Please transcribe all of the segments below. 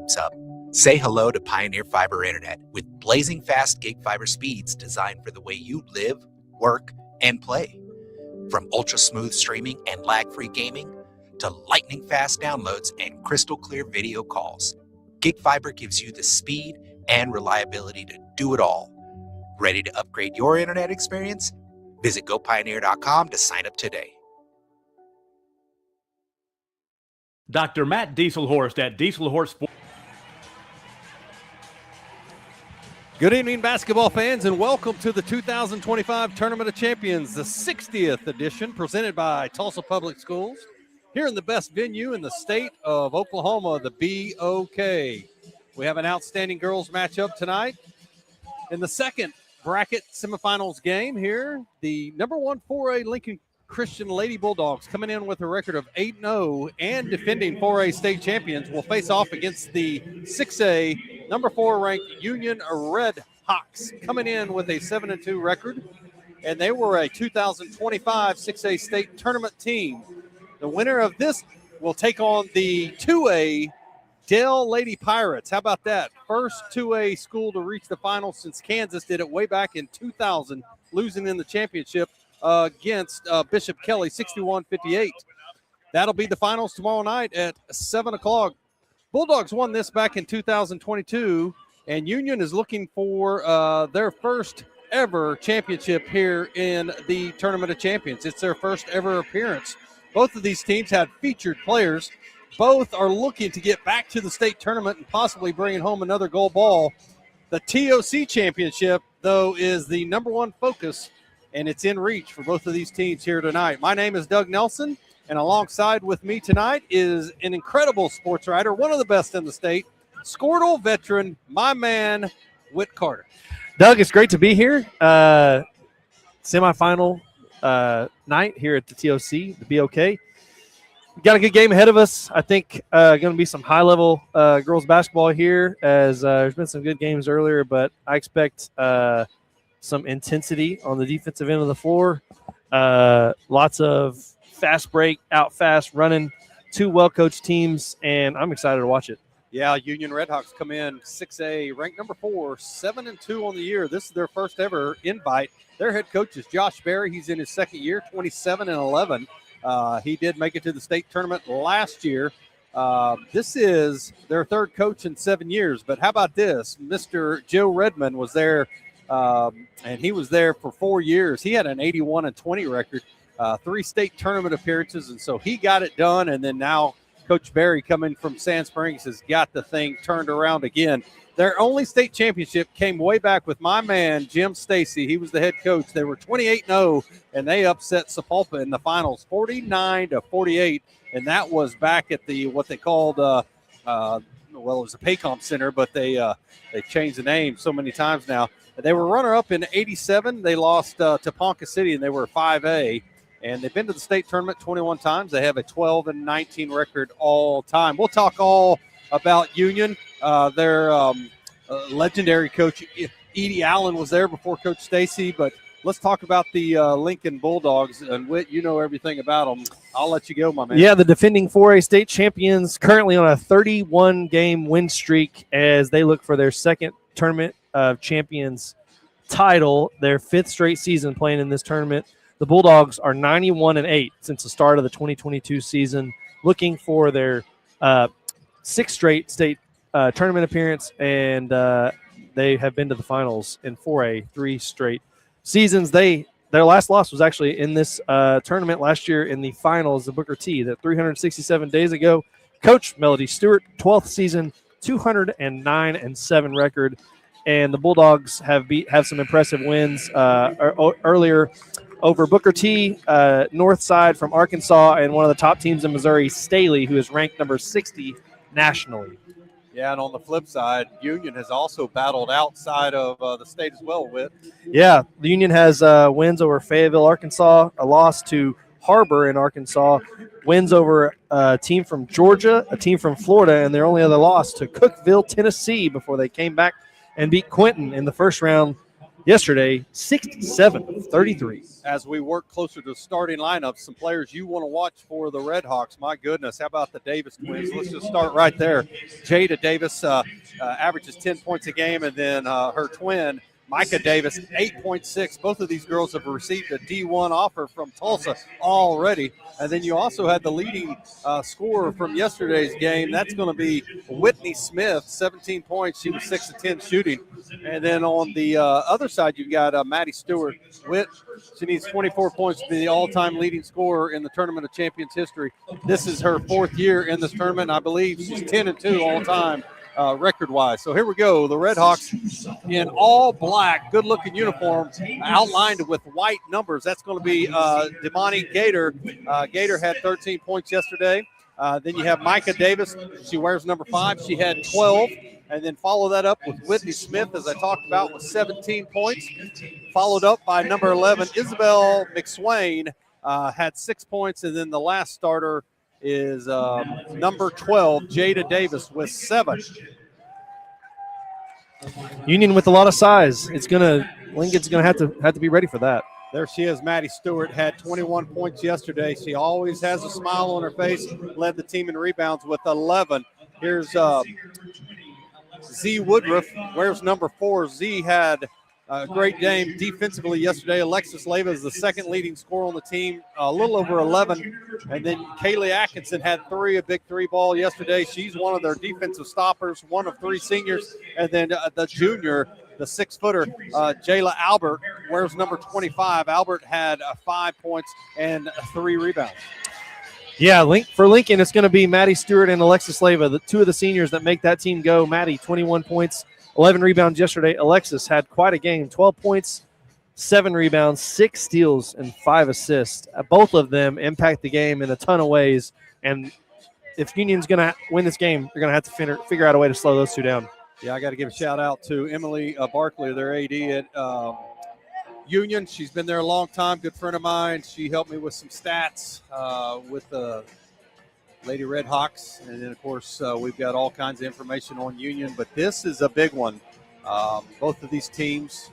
keeps up. Say hello to Pioneer Fiber Internet with blazing fast gig fiber speeds designed for the way you live, work, and play. From ultra-smooth streaming and lag-free gaming to lightning-fast downloads and crystal-clear video calls, gig fiber gives you the speed and reliability to do it all. Ready to upgrade your internet experience? Visit gopioneer.com to sign up today. Dr. Matt Dieselhorst at Dieselhorst Sports. Good evening, basketball fans, and welcome to the 2025 Tournament of Champions, the 60th edition, presented by Tulsa Public Schools, here in the best venue in the state of Oklahoma, the BOK. We have an outstanding girls matchup tonight. In the second bracket semifinals game here, the number 1 4A Lincoln Christian Lady Bulldogs, coming in with a record of 8-0 and defending 4A state champions, will face off against the 6A number 4 ranked Union Red Hawks, coming in with a 7-2 record, and they were a 2025 6A state tournament team. The winner of this will take on the 2A Dell Lady Pirates. How about that? First 2A school to reach the finals since Kansas did it way back in 2000, losing in the championship against Bishop Kelly, 61-58. That'll be the finals tomorrow night at 7 o'clock. Bulldogs won this back in 2022, and Union is looking for their first ever championship here in the Tournament of Champions. It's their first ever appearance. Both of these teams have featured players. Both are looking to get back to the state tournament and possibly bringing home another gold ball. The TOC championship, though, is the number one focus, and it's in reach for both of these teams here tonight. My name is Doug Nelson, and alongside with me tonight is an incredible sports writer, one of the best in the state, Squirtle veteran, my man, Whit Carter. Doug, it's great to be here. Semifinal night here at the TOC, the BOK. We got a good game ahead of us. I think going to be some high-level girls basketball here, as there's been some good games earlier, but I expect some intensity on the defensive end of the floor. Lots of fast break, out fast, running, two well-coached teams, and I'm excited to watch it. Yeah, Union Redhawks come in 6A, ranked number 4, 7-2 on the year. This is their first ever invite. Their head coach is Josh Berry. He's in his second year, 27-11. He did make it to the state tournament last year. This is their third coach in 7 years. But how about this? Mr. Joe Redmond was there, and he was there for 4 years. He had an 81-20 record, 3 state tournament appearances, and so he got it done. And then now Coach Berry, coming from Sand Springs, has got the thing turned around again. Their only state championship came way back with my man, Jim Stacy. He was the head coach. They were 28-0, and they upset Sapulpa in the finals, 49-48. And that was back at the what they called, well, it was the Paycom Center, but they changed the name so many times now. They were runner-up in 87. They lost to Ponca City, and they were 5A. And they've been to the state tournament 21 times. They have a 12-19 record all time. We'll talk all about Union. Their legendary coach, Edie Allen, was there before Coach Stacy. But let's talk about the Lincoln Bulldogs. And, Whit, you know everything about them. I'll let you go, my man. Yeah, the defending 4A state champions currently on a 31-game win streak as they look for their second Tournament of Champions title, their 5th straight season playing in this tournament. The Bulldogs are 91-8 since the start of the 2022 season, looking for their 6th straight state tournament appearance, and they have been to the finals in 4A 3 straight seasons. Their last loss was actually in this tournament last year in the finals of Booker T. That 367 days ago. Coach Melody Stewart, 12th season, 209-7 record, and the Bulldogs have some impressive wins earlier over Booker T, north side from Arkansas, and one of the top teams in Missouri, Staley, who is ranked number 60 nationally. Yeah, and on the flip side, Union has also battled outside of the state as well, Whit. Yeah, the Union has wins over Fayetteville, Arkansas, a loss to Harbor in Arkansas, wins over a team from Georgia, a team from Florida, and their only other loss to Cookeville, Tennessee, before they came back and beat Quinton in the first round yesterday, 67 of 33. As we work closer to starting lineups, some players you want to watch for the Redhawks. My goodness, how about the Davis twins? Let's just start right there. Jada Davis averages 10 points a game, and then her twin, Micah Davis, 8.6. Both of these girls have received a D1 offer from Tulsa already. And then you also had the leading scorer from yesterday's game. That's going to be Whitney Smith, 17 points. She was 6 of 10 shooting. And then on the other side, you've got Maddie Stewart. She needs 24 points to be the all-time leading scorer in the Tournament of Champions history. This is her 4th year in this tournament. I believe she's 10-2 all-time. Record-wise. So here we go. The Redhawks in all black, good-looking uniform, outlined with white numbers. That's going to be Demani Gator. Gator had 13 points yesterday. Then you have Micah Davis. She wears number 5. She had 12. And then follow that up with Whitney Smith, as I talked about, with 17 points. Followed up by number 11, Isabel McSwain, had 6 points. And then the last starter is number 12, Jada Davis, with 7. Union with a lot of size. Lincoln's gonna have to be ready for that. There she is. Maddie Stewart had 21 points yesterday. She always has a smile on her face. Led the team in rebounds with 11. Here's Z Woodruff. Wears number 4. Z had a great game defensively yesterday. Alexis Leyva is the second leading scorer on the team, a little over 11. And then Kaylee Atkinson had a big 3-ball yesterday. She's one of their defensive stoppers, one of 3 seniors. And then the junior, the 6-footer, Jayla Albert, wears number 25. Albert had 5 points and 3 rebounds. Yeah, for Lincoln, it's going to be Maddie Stewart and Alexis Leyva, the 2 of the seniors that make that team go. Maddie, 21 points. 11 rebounds yesterday. Alexis had quite a game, 12 points, 7 rebounds, 6 steals, and 5 assists. Both of them impact the game in a ton of ways. And if Union's going to win this game, they're going to have to figure out a way to slow those 2 down. Yeah, I got to give a shout-out to Emily Barkley, their AD at Union. She's been there a long time, good friend of mine. She helped me with some stats with the Lady Redhawks. And then, of course, we've got all kinds of information on Union. But this is a big one. Both of these teams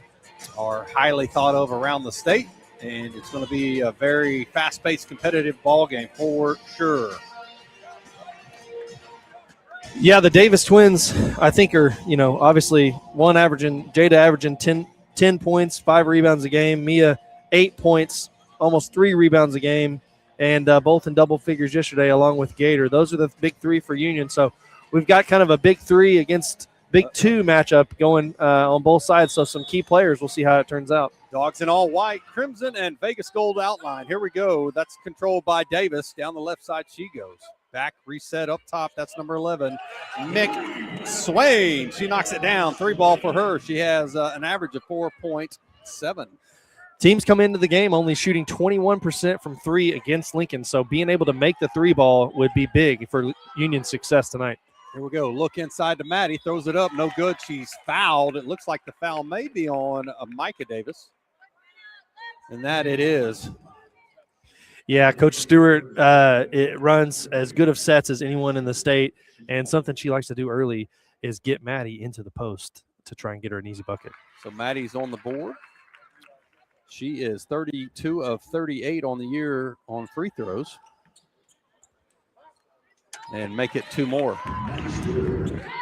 are highly thought of around the state, and it's going to be a very fast-paced, competitive ball game for sure. Yeah, the Davis twins, I think, are, obviously Jada averaging 10 points, 5 rebounds a game. Mia, 8 points, almost 3 rebounds a game. And both in double figures yesterday, along with Gator. Those are the big 3 for Union. So we've got kind of a big 3 against big 2 matchup going on both sides. So some key players. We'll see how it turns out. Dogs in all white, crimson, and Vegas gold outline. Here we go. That's controlled by Davis. Down the left side she goes. Back reset up top. That's number 11, McSwain. She knocks it down. 3-ball for her. She has an average of 4.7. Teams come into the game only shooting 21% from 3 against Lincoln, so being able to make the 3-ball would be big for Union's success tonight. Here we go. Look inside to Maddie. Throws it up. No good. She's fouled. It looks like the foul may be on Micah Davis, and that it is. Yeah, Coach Stewart it runs as good of sets as anyone in the state, and something she likes to do early is get Maddie into the post to try and get her an easy bucket. So Maddie's on the board. She is 32 of 38 on the year on free throws. And make it 2 more.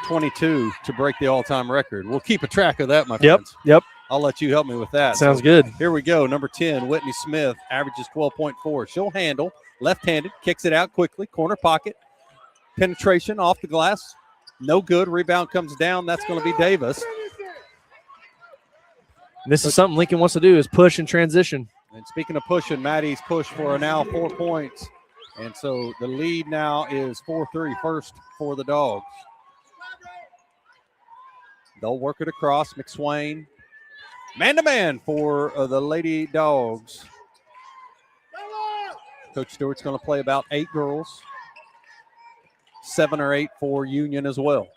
22 to break the all-time record. We'll keep a track of that, my friends. Yep. I'll let you help me with that. Sounds good. Here we go. Number 10, Whitney Smith, averages 12.4. She'll handle, left-handed, kicks it out quickly, corner pocket. Penetration off the glass. No good. Rebound comes down. That's going to be Davis. And this is something Lincoln wants to do, is push and transition. And speaking of pushing, Maddie's pushed for now 4 points. And so the lead now is 4-3, first for the Dogs. They'll work it across. McSwain, man-to-man for the Lady Dogs. Coach Stewart's going to play about 8 girls. 7 or 8 for Union as well.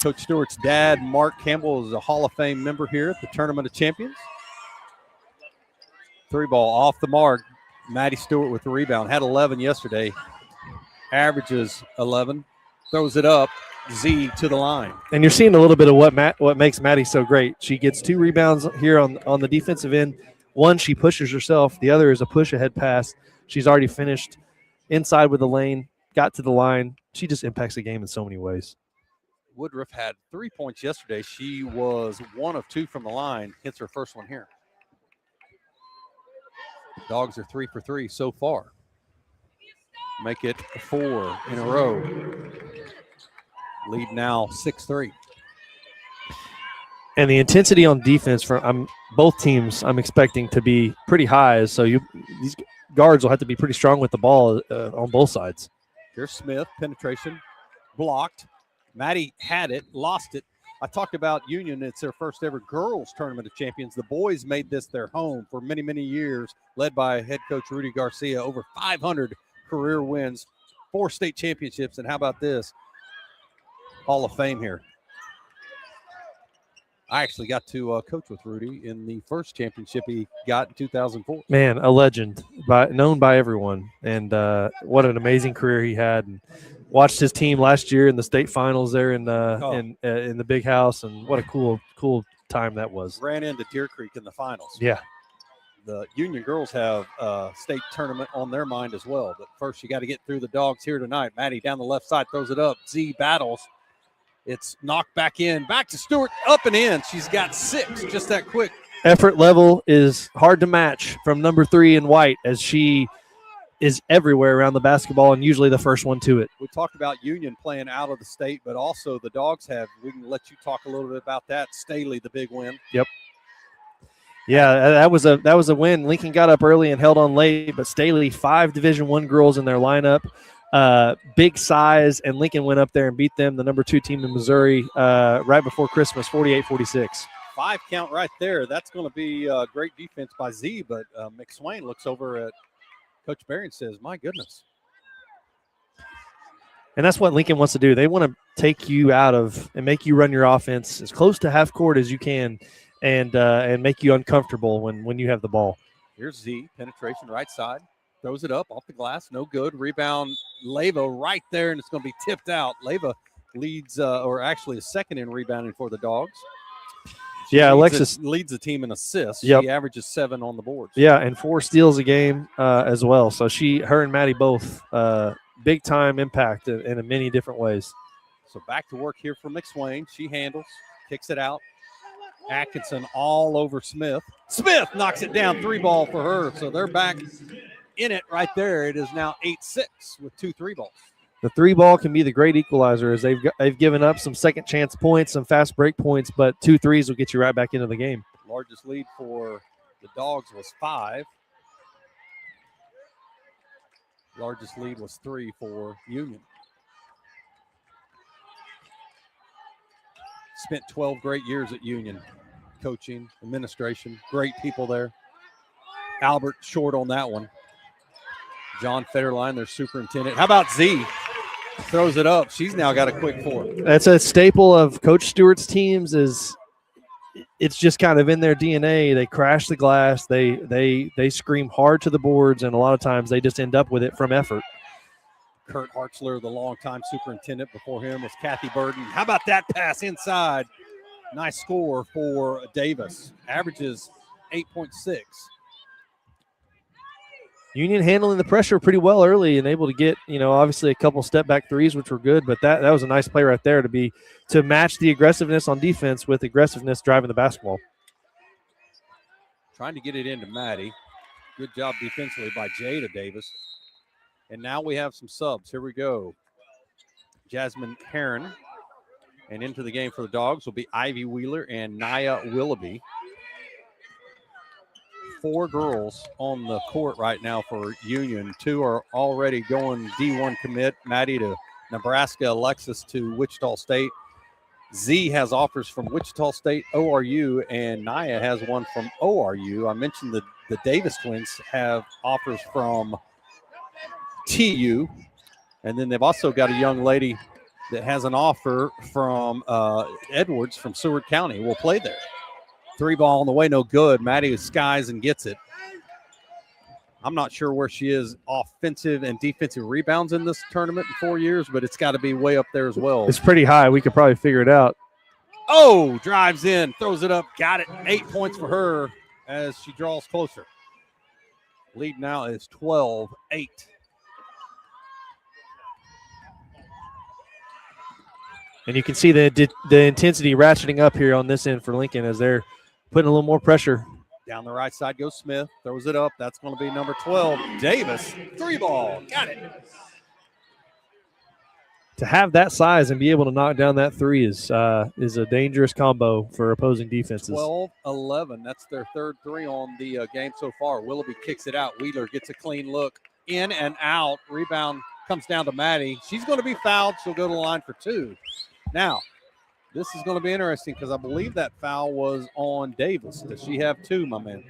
Coach Stewart's dad, Mark Campbell, is a Hall of Fame member here at the Tournament of Champions. 3-ball off the mark. Maddie Stewart with the rebound. Had 11 yesterday. Averages 11. Throws it up. Z to the line. And you're seeing a little bit of what makes Maddie so great. She gets 2 rebounds here on the defensive end. One, she pushes herself. The other is a push-ahead pass. She's already finished inside with the lane, got to the line. She just impacts the game in so many ways. Woodruff had 3 points yesterday. She was 1 of 2 from the line. Hits her first one here. Dogs are 3 for 3 so far. Make it 4 in a row. Lead now 6-3. And the intensity on defense for both teams, I'm expecting to be pretty high. So these guards will have to be pretty strong with the ball on both sides. Here's Smith, penetration, blocked. Maddie had it, lost it. I talked about Union. It's their first ever girls tournament of champions. The boys made this their home for many, many years, led by head coach Rudy Garcia. Over 500 career wins, 4 state championships, and how about this? Hall of Fame here. I actually got to coach with Rudy in the first championship he got in 2004. Man, a legend, known by everyone. And what an amazing career he had. And watched his team last year in the state finals there in the big house. And what a cool time that was. Ran into Deer Creek in the finals. Yeah. The Union girls have a state tournament on their mind as well. But first, you got to get through the dogs here tonight. Maddie down the left side throws it up. Z battles. It's knocked back in. Back to Stewart. Up and in. She's got 6 just that quick. Effort level is hard to match from number 3 in white, as she is everywhere around the basketball and usually the first one to it. We talked about Union playing out of the state, but also the dogs have. We can let you talk a little bit about that. Staley, the big win. Yep. Yeah, that was a win. Lincoln got up early and held on late, but Staley, 5 Division I girls in their lineup. Big size, and Lincoln went up there and beat them, the number 2 team in Missouri, right before Christmas, 48-46. 5 count right there. That's going to be great defense by Z, but McSwain looks over at Coach Barry and says, my goodness. And that's what Lincoln wants to do. They want to take you out of and make you run your offense as close to half court as you can, and make you uncomfortable when you have the ball. Here's Z, penetration right side. Throws it up off the glass. No good. Rebound, Leva right there, and it's going to be tipped out. Leva leads, or actually is second in rebounding for the Dogs. Alexis leads the team in assists. Yep. She averages 7 on the boards. Yeah, and 4 steals a game as well. So her and Maddie both big time impact in many different ways. So back to work here for McSwain. She handles, kicks it out. Atkinson all over Smith. Smith knocks it down. 3 ball for her. So they're back in it right there. It is now 8-6 with 2 3 balls. The 3 ball can be the great equalizer, as they've given up some second chance points, some fast break points, but 2 threes will get you right back into the game. Largest lead for the Dogs was 5. Largest lead was 3 for Union. Spent 12 great years at Union, coaching, administration, great people there. Albert short on that one. John Federline, their superintendent. How about Z? Throws it up. She's now got a quick 4. That's a staple of Coach Stewart's teams. It's just kind of in their DNA. They crash the glass. They scream hard to the boards, and a lot of times they just end up with it from effort. Kurt Hartzler, the longtime superintendent. Before him was Kathy Burden. How about that pass inside? Nice score for Davis. Averages 8.6. Union handling the pressure pretty well early and able to get, obviously a couple step back threes, which were good, but that was a nice play right there to match the aggressiveness on defense with aggressiveness driving the basketball. Trying to get it into Maddie. Good job defensively by Jada Davis. And now we have some subs. Here we go. Jasmine Heron. And into the game for the Dogs will be Ivy Wheeler and Nia Willoughby. 4 girls on the court right now for Union. 2 are already going D1 commit. Maddie to Nebraska, Alexis to Wichita State. Z has offers from Wichita State, ORU, and Nia has one from ORU. I mentioned the Davis twins have offers from TU. And then they've also got a young lady that has an offer from Edwards from Seward County. Will play there. 3 ball on the way, no good. Maddie skies and gets it. I'm not sure where she is offensive and defensive rebounds in this tournament in 4 years, but it's got to be way up there as well. It's pretty high. We could probably figure it out. Oh, drives in, throws it up, got it. 8 points for her as she draws closer. Lead now is 12-8. And you can see the intensity ratcheting up here on this end for Lincoln as they're putting a little more pressure. Down the right side goes Smith, throws it up. That's going to be number 12, Davis. 3-ball, got it. To have that size and be able to knock down that three is a dangerous combo for opposing defenses. 12-11. That's their third three on the game so far. Willoughby kicks it out. Wheeler gets a clean look. In and out. Rebound comes down to Maddie. She's going to be fouled. She'll go to the line for 2. Now, this is going to be interesting because I believe that foul was on Davis. Does she have 2, my man?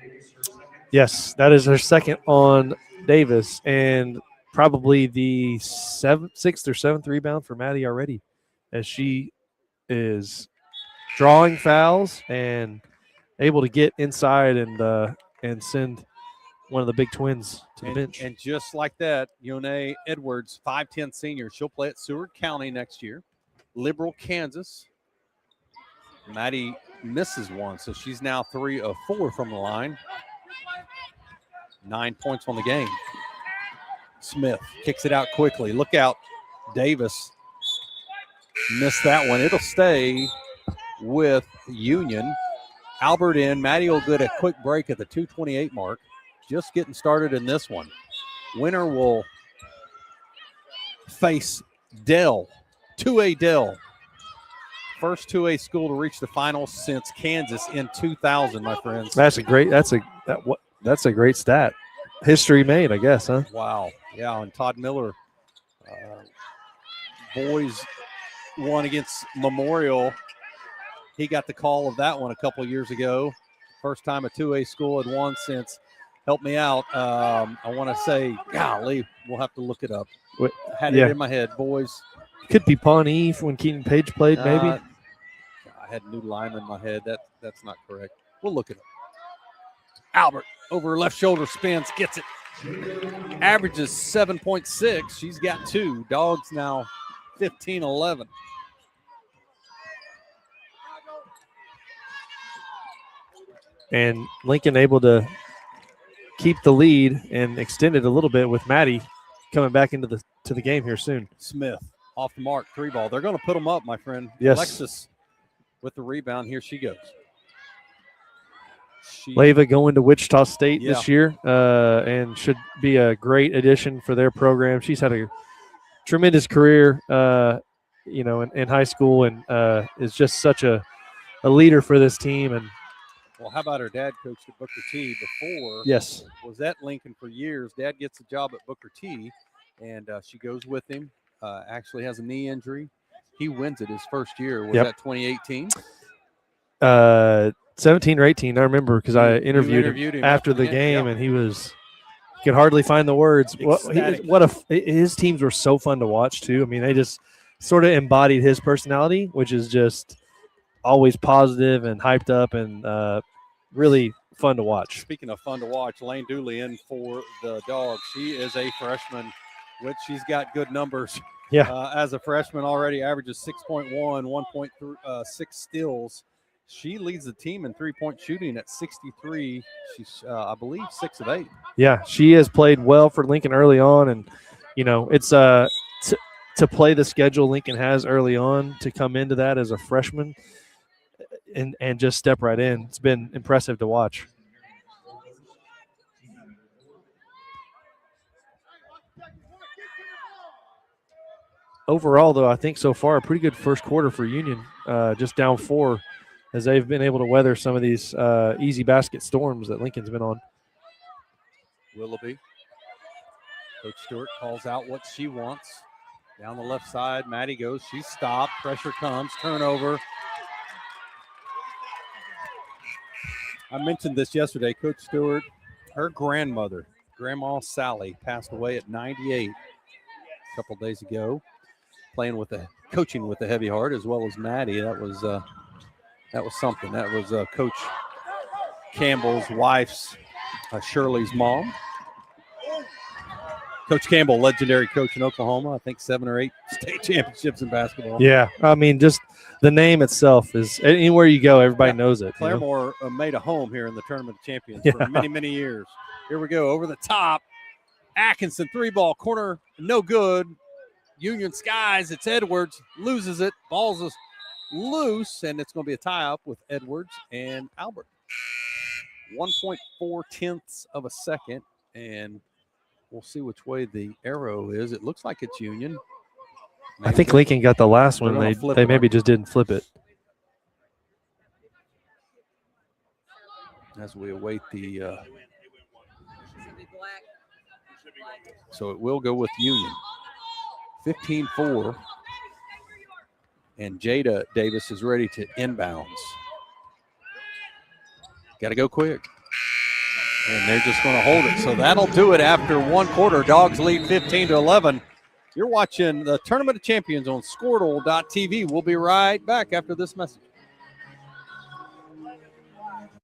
Yes, that is her second on Davis, and probably the 6th or 7th rebound for Maddie already, as she is drawing fouls and able to get inside and send one of the big twins to the bench. And just like that, Yone Edwards, 5'10 senior. She'll play at Seward County next year. Liberal, Kansas. Maddie misses one, so she's now 3 of 4 from the line. 9 points on the game. Smith kicks it out quickly. Look out, Davis missed that one. It'll stay with Union. Albert in. Maddie will get a quick break at the 2:28 mark. Just getting started in this one. Winner will face Dell, 2A Dell. First 2A school to reach the finals since Kansas in 2000, my friends. That's a great stat. History made, I guess, huh? Wow. Yeah, and Todd Miller, boys won against Memorial. He got the call of that one a couple of years ago. First time a 2A school had won since, help me out, I want to say, golly, we'll have to look it up. It in my head, boys. Could be Pawnee when Keaton Page played, maybe. I had New Lime in my head. That's not correct. We'll look it up. Albert over her left shoulder spins, gets it. Averages 7.6. She's got 2. Dogs now 15-11. And Lincoln able to keep the lead and extend it a little bit with Maddie coming back into the game here soon. Smith off the mark, 3-ball. They're going to put them up, my friend. Yes. Alexis with the rebound. Here she goes. Leyva going to Wichita State this year and should be a great addition for their program. She's had a tremendous career, in high school and is just such a leader for this team. And well, how about her dad coached at Booker T before? Yes. Was at Lincoln for years. Dad gets a job at Booker T, and she goes with him. Actually has a knee injury. He wins it his first year. Was that 2018? 17 or 18, I remember, because I interviewed him after the game, and he could hardly find the words. His teams were so fun to watch too. I mean, they just sort of embodied his personality, which is just always positive and hyped up and really fun to watch. Speaking of fun to watch, Lane Dooley in for the Dogs. She is a freshman, which she's got good numbers. Yeah. As a freshman already, averages 6.1, 1.6 steals. She leads the team in three-point shooting at 63. She's, I believe, 6 of 8. Yeah, she has played well for Lincoln early on, and it's to play the schedule Lincoln has early on, to come into that as a freshman and just step right in. It's been impressive to watch. Overall, though, I think so far a pretty good first quarter for Union, just down 4, as they've been able to weather some of these easy basket storms that Lincoln's been on. Willoughby. Coach Stewart calls out what she wants. Down the left side, Maddie goes. She's stopped. Pressure comes. Turnover. I mentioned this yesterday. Coach Stewart, her grandmother, Grandma Sally, passed away at 98 a couple days ago. Coaching with a heavy heart, as well as Maddie. That was something. That was Coach Campbell's wife's Shirley's mom. Coach Campbell, legendary coach in Oklahoma. I think 7 or 8 state championships in basketball. Yeah, I mean, just the name itself is anywhere you go, everybody knows it. Claremore made a home here in the Tournament of Champions Yeah. for many, many years. Here we go, over the top. Atkinson, 3-ball, corner, no good. Union skies, it's Edwards, loses it. Ball's is loose, and it's going to be a tie-up with Edwards and Albert. 1.4 of a second, and we'll see which way the arrow is. It looks like it's Union. I think Lincoln got the last one. gonna They flip they it. maybe just didn't flip it. As we await the so it will go with Union. 15-4. And Jada Davis is ready to inbounds. Got to go quick. And they're just going to hold it. So that'll do it after one quarter. Dogs lead 15-11. You're watching the Tournament of Champions on Squirtle.tv. We'll be right back after this message.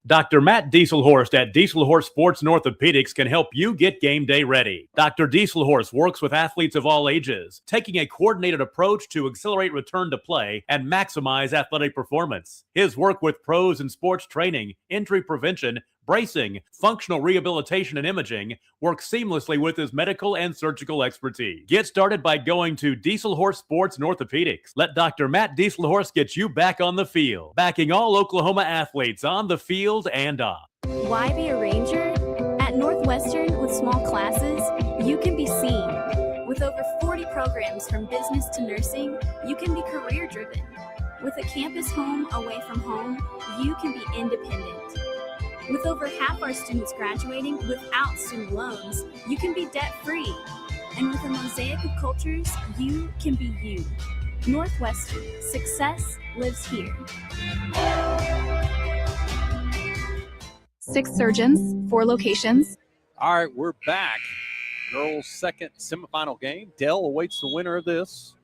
Dr. Matt Dieselhorst at Dieselhorst Sports and Orthopedics can help you get game day ready. Dr. Dieselhorst works with athletes of all ages, taking a coordinated approach to accelerate return to play and maximize athletic performance. His work with pros in sports training, injury prevention, bracing, functional rehabilitation, and imaging works seamlessly with his medical and surgical expertise. Get started by going to Dieselhorst Sports and Orthopedics. Let Dr. Matt Dieselhorst get you back on the field, backing all Oklahoma athletes on the field and off. Why be a ranger? At Northwestern, with small classes, you can be seen. With over 40 programs from business to nursing, you can be career-driven. With a campus home away from home, you can be independent. With over half our students graduating without student loans, you can be debt-free. And with a mosaic of cultures, you can be you. Northwestern, success lives here. 6 surgeons, 4 locations. All right, we're back. Girls' second semifinal game. Dell awaits the winner of this.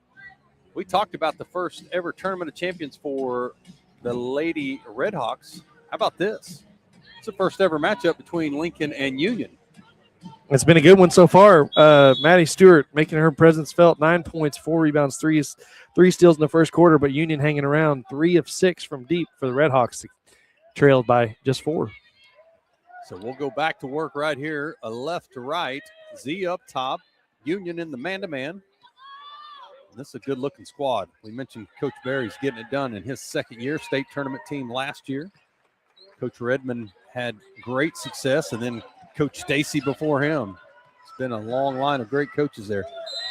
We talked about the first ever Tournament of Champions for the Lady Redhawks. How about this? It's the first ever matchup between Lincoln and Union. It's been a good one so far. Maddie Stewart making her presence felt. 9 points, 4 rebounds, three steals in the first quarter, but Union hanging around 3 of 6 from deep for the Redhawks, trailed by just 4. So we'll go back to work right here, a left to right. Z up top, Union in the man-to-man. This is a good-looking squad. We mentioned Coach Berry's getting it done in his second year, state tournament team last year. Coach Redmond had great success, and then Coach Stacy before him. It's been a long line of great coaches there.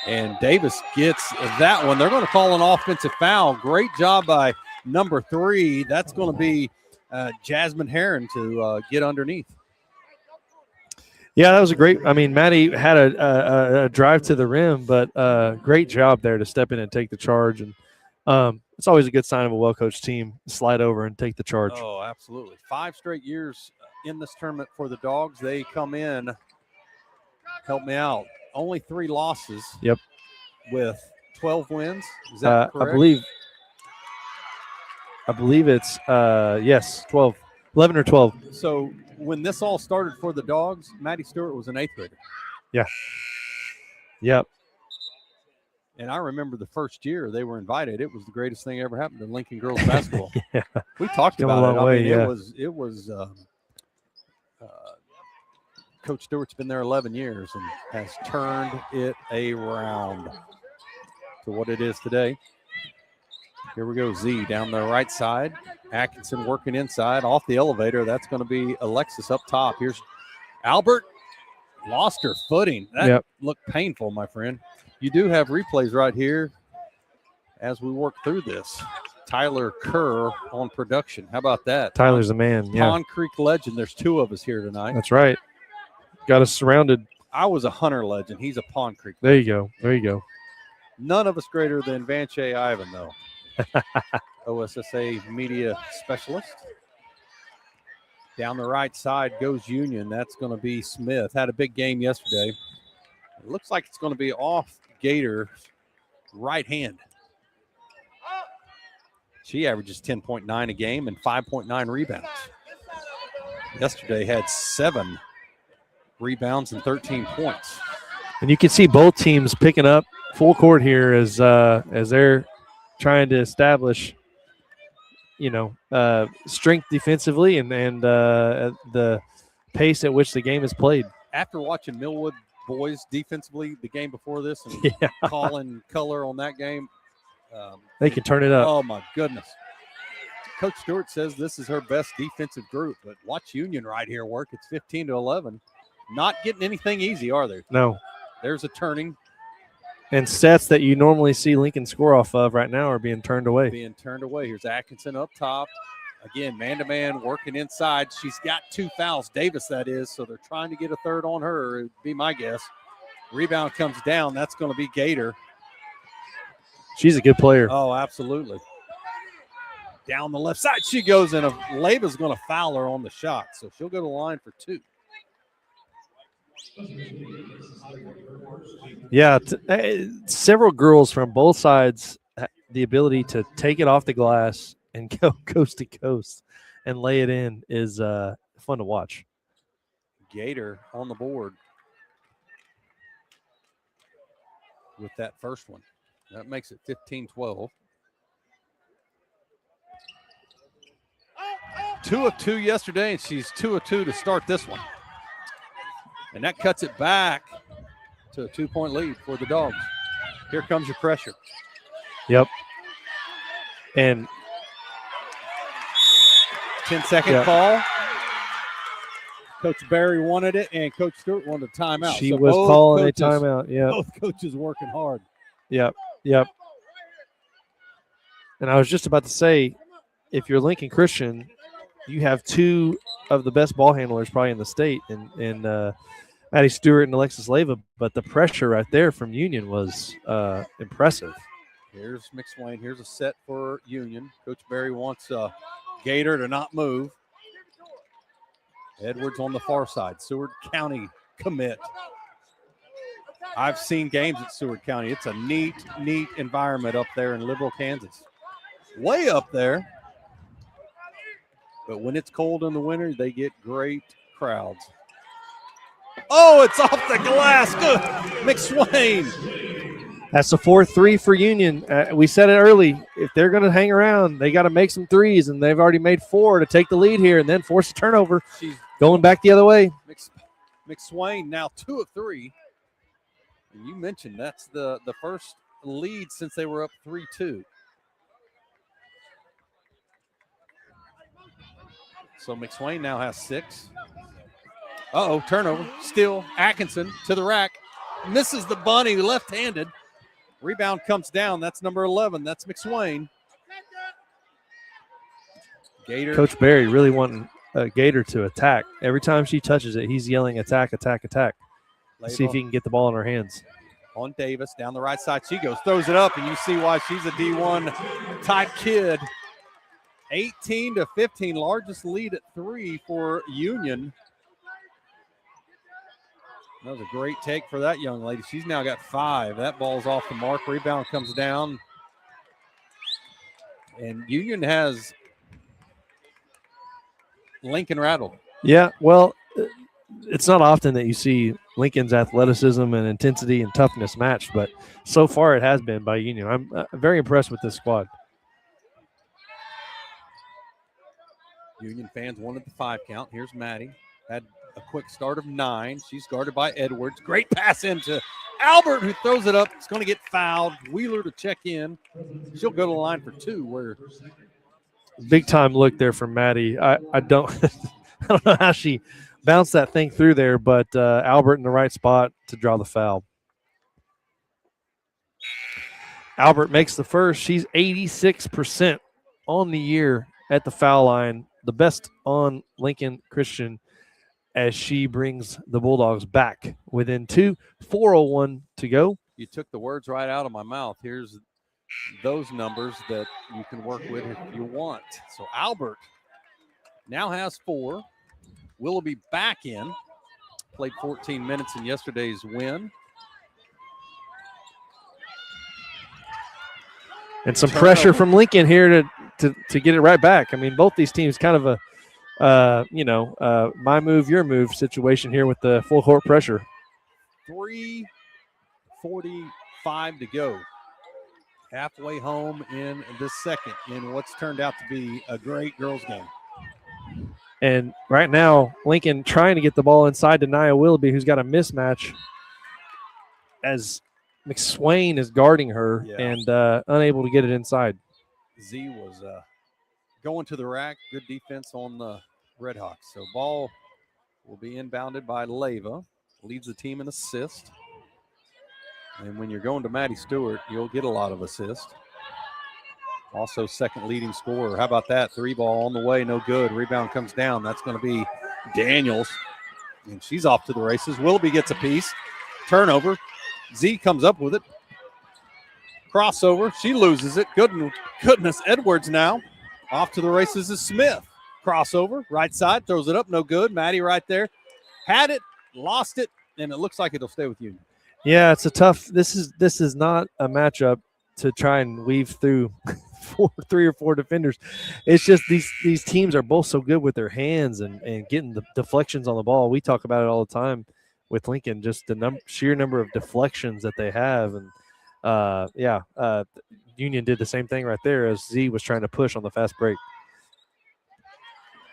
And Davis gets that one. They're going to call an offensive foul. Great job by number 3. That's going to be Jasmine Heron to get underneath. Yeah, that was a great. I mean, Maddie had a drive to the rim, but great job there to step in and take the charge. And it's always a good sign of a well-coached team. Slide over and take the charge. Oh, absolutely. 5 straight years in this tournament for the Dogs. They come in, help me out, only 3 losses. Yep. With 12 wins. Is that correct? I believe it's yes, 12, 11 or 12. So when this all started for the Dogs, Maddie Stewart was an 8th grader. Yeah. Yep. And I remember the first year they were invited. It was the greatest thing ever happened to Lincoln girls basketball. Yeah. We talked Come a about long it. way, I mean, yeah. it was Coach Stewart's been there 11 years and has turned it around to what it is today. Here we go, Z down the right side. Atkinson working inside off the elevator. That's going to be Alexis up top. Here's Albert. Lost her footing. That looked painful, my friend. You do have replays right here as we work through this. Tyler Kerr on production. How about that? Tyler's the man. Yeah. Pond Creek legend. There's 2 of us here tonight. That's right. Got us surrounded. I was a Hunter legend. He's a Pond Creek. There you go. There you go. None of us greater than Vanche Ivan, though. OSSA media specialist. Down the right side goes Union. That's going to be Smith. Had a big game yesterday. It looks like it's going to be off Gator's right hand. She averages 10.9 a game and 5.9 rebounds. Yesterday had 7 rebounds and 13 points. And you can see both teams picking up full court here as they're trying to establish, strength defensively and the pace at which the game is played. After watching Millwood boys defensively the game before this and calling color on that game, they can turn it up. Oh, my goodness. Coach Stewart says this is her best defensive group, but watch Union right here work. It's 15-11. Not getting anything easy, are they? No. There's a turning. And sets that you normally see Lincoln score off of right now are being turned away. Here's Atkinson up top. Again, man-to-man, working inside. She's got 2 fouls, Davis that is, so they're trying to get a third on her, would be my guess. Rebound comes down. That's going to be Gator. She's a good player. Oh, absolutely. Down the left side she goes, and Leba's going to foul her on the shot, so she'll go to the line for 2. Yeah, several girls from both sides the ability to take it off the glass and go coast to coast and lay it in is fun to watch. Gator on the board with that first one. That makes it 15-12. 2 of 2 yesterday, and she's 2 of 2 to start this one. And that cuts it back to a 2-point lead for the Dogs. Here comes your pressure. Yep. And 10-second call. Coach Barry wanted it, and Coach Stewart wanted a timeout. She was calling a timeout. Yeah. Both coaches working hard. Yep. And I was just about to say, if you're Lincoln Christian, you have 2 of the best ball handlers probably in the state, and Maddie Stewart and Alexis Leva, but the pressure right there from Union was impressive. Here's McSwain. Here's a set for Union. Coach Barry wants Gator to not move. Edwards on the far side. Seward County commit. I've seen games at Seward County. It's a neat environment up there in Liberal, Kansas. Way up there. But when it's cold in the winter, they get great crowds. Oh, it's off the glass. Good. McSwain. That's a 4-3 for Union. We said it early. If they're going to hang around, they got to make some threes, and they've already made 4 to take the lead here and then force a turnover. She's going back the other way. McSwain now 2 of 3. And you mentioned that's the first lead since they were up 3-2. So McSwain now has 6. Uh-oh, turnover. Still Atkinson to the rack. Misses the bunny left-handed. Rebound comes down. That's number 11. That's McSwain. Gator. Coach Barry really wanting Gator to attack. Every time she touches it, he's yelling attack, attack, attack. See if he can get the ball in her hands. On Davis, down the right side she goes. Throws it up, and you see why she's a D1 type kid. 18-15, largest lead at 3 for Union. That was a great take for that young lady. She's now got 5. That ball's off the mark. Rebound comes down. And Union has Lincoln rattled. Yeah, well, it's not often that you see Lincoln's athleticism and intensity and toughness matched, but so far it has been by Union. I'm very impressed with this squad. Union fans wanted the 5 count. Here's Maddie. Had a quick start of 9. She's guarded by Edwards. Great pass into Albert, who throws it up. It's going to get fouled. Wheeler to check in. She'll go to the line for 2. Where big time look there from Maddie. I don't I don't know how she bounced that thing through there, but Albert in the right spot to draw the foul. Albert makes the first. She's 86% on the year at the foul line, the best on Lincoln Christian, as she brings the Bulldogs back within 2, 4:01 to go. You took the words right out of my mouth. Here's those numbers that you can work with if you want. So Albert now has 4. Willoughby back in. Played 14 minutes in yesterday's win. And some pressure from Lincoln here to get it right back. I mean, both these teams kind of a my move, your move situation here with the full court pressure. 3 8:45 to go. Halfway home in the second in what's turned out to be a great girls game. And right now, Lincoln trying to get the ball inside to Nia Willoughby, who's got a mismatch as McSwain is guarding her and unable to get it inside. Z was going to the rack. Good defense on the Redhawks. So ball will be inbounded by Leyva. Leads the team in assist. And when you're going to Maddie Stewart, you'll get a lot of assists. Also second leading scorer. How about that? 3-ball on the way, no good. Rebound comes down. That's going to be Daniels. And she's off to the races. Willoughby gets a piece. Turnover. Z comes up with it. Crossover. She loses it. Goodness. Edwards now. Off to the races is Smith. Crossover. Right side. Throws it up. No good. Maddie right there. Had it. Lost it. And it looks like it'll stay with Union. Yeah, it's a tough. This is not a matchup to try and weave through 3 or 4 defenders. It's just these teams are both so good with their hands and getting the deflections on the ball. We talk about it all the time with Lincoln, just the sheer number of deflections that they have. And Union did the same thing right there as Z was trying to push on the fast break.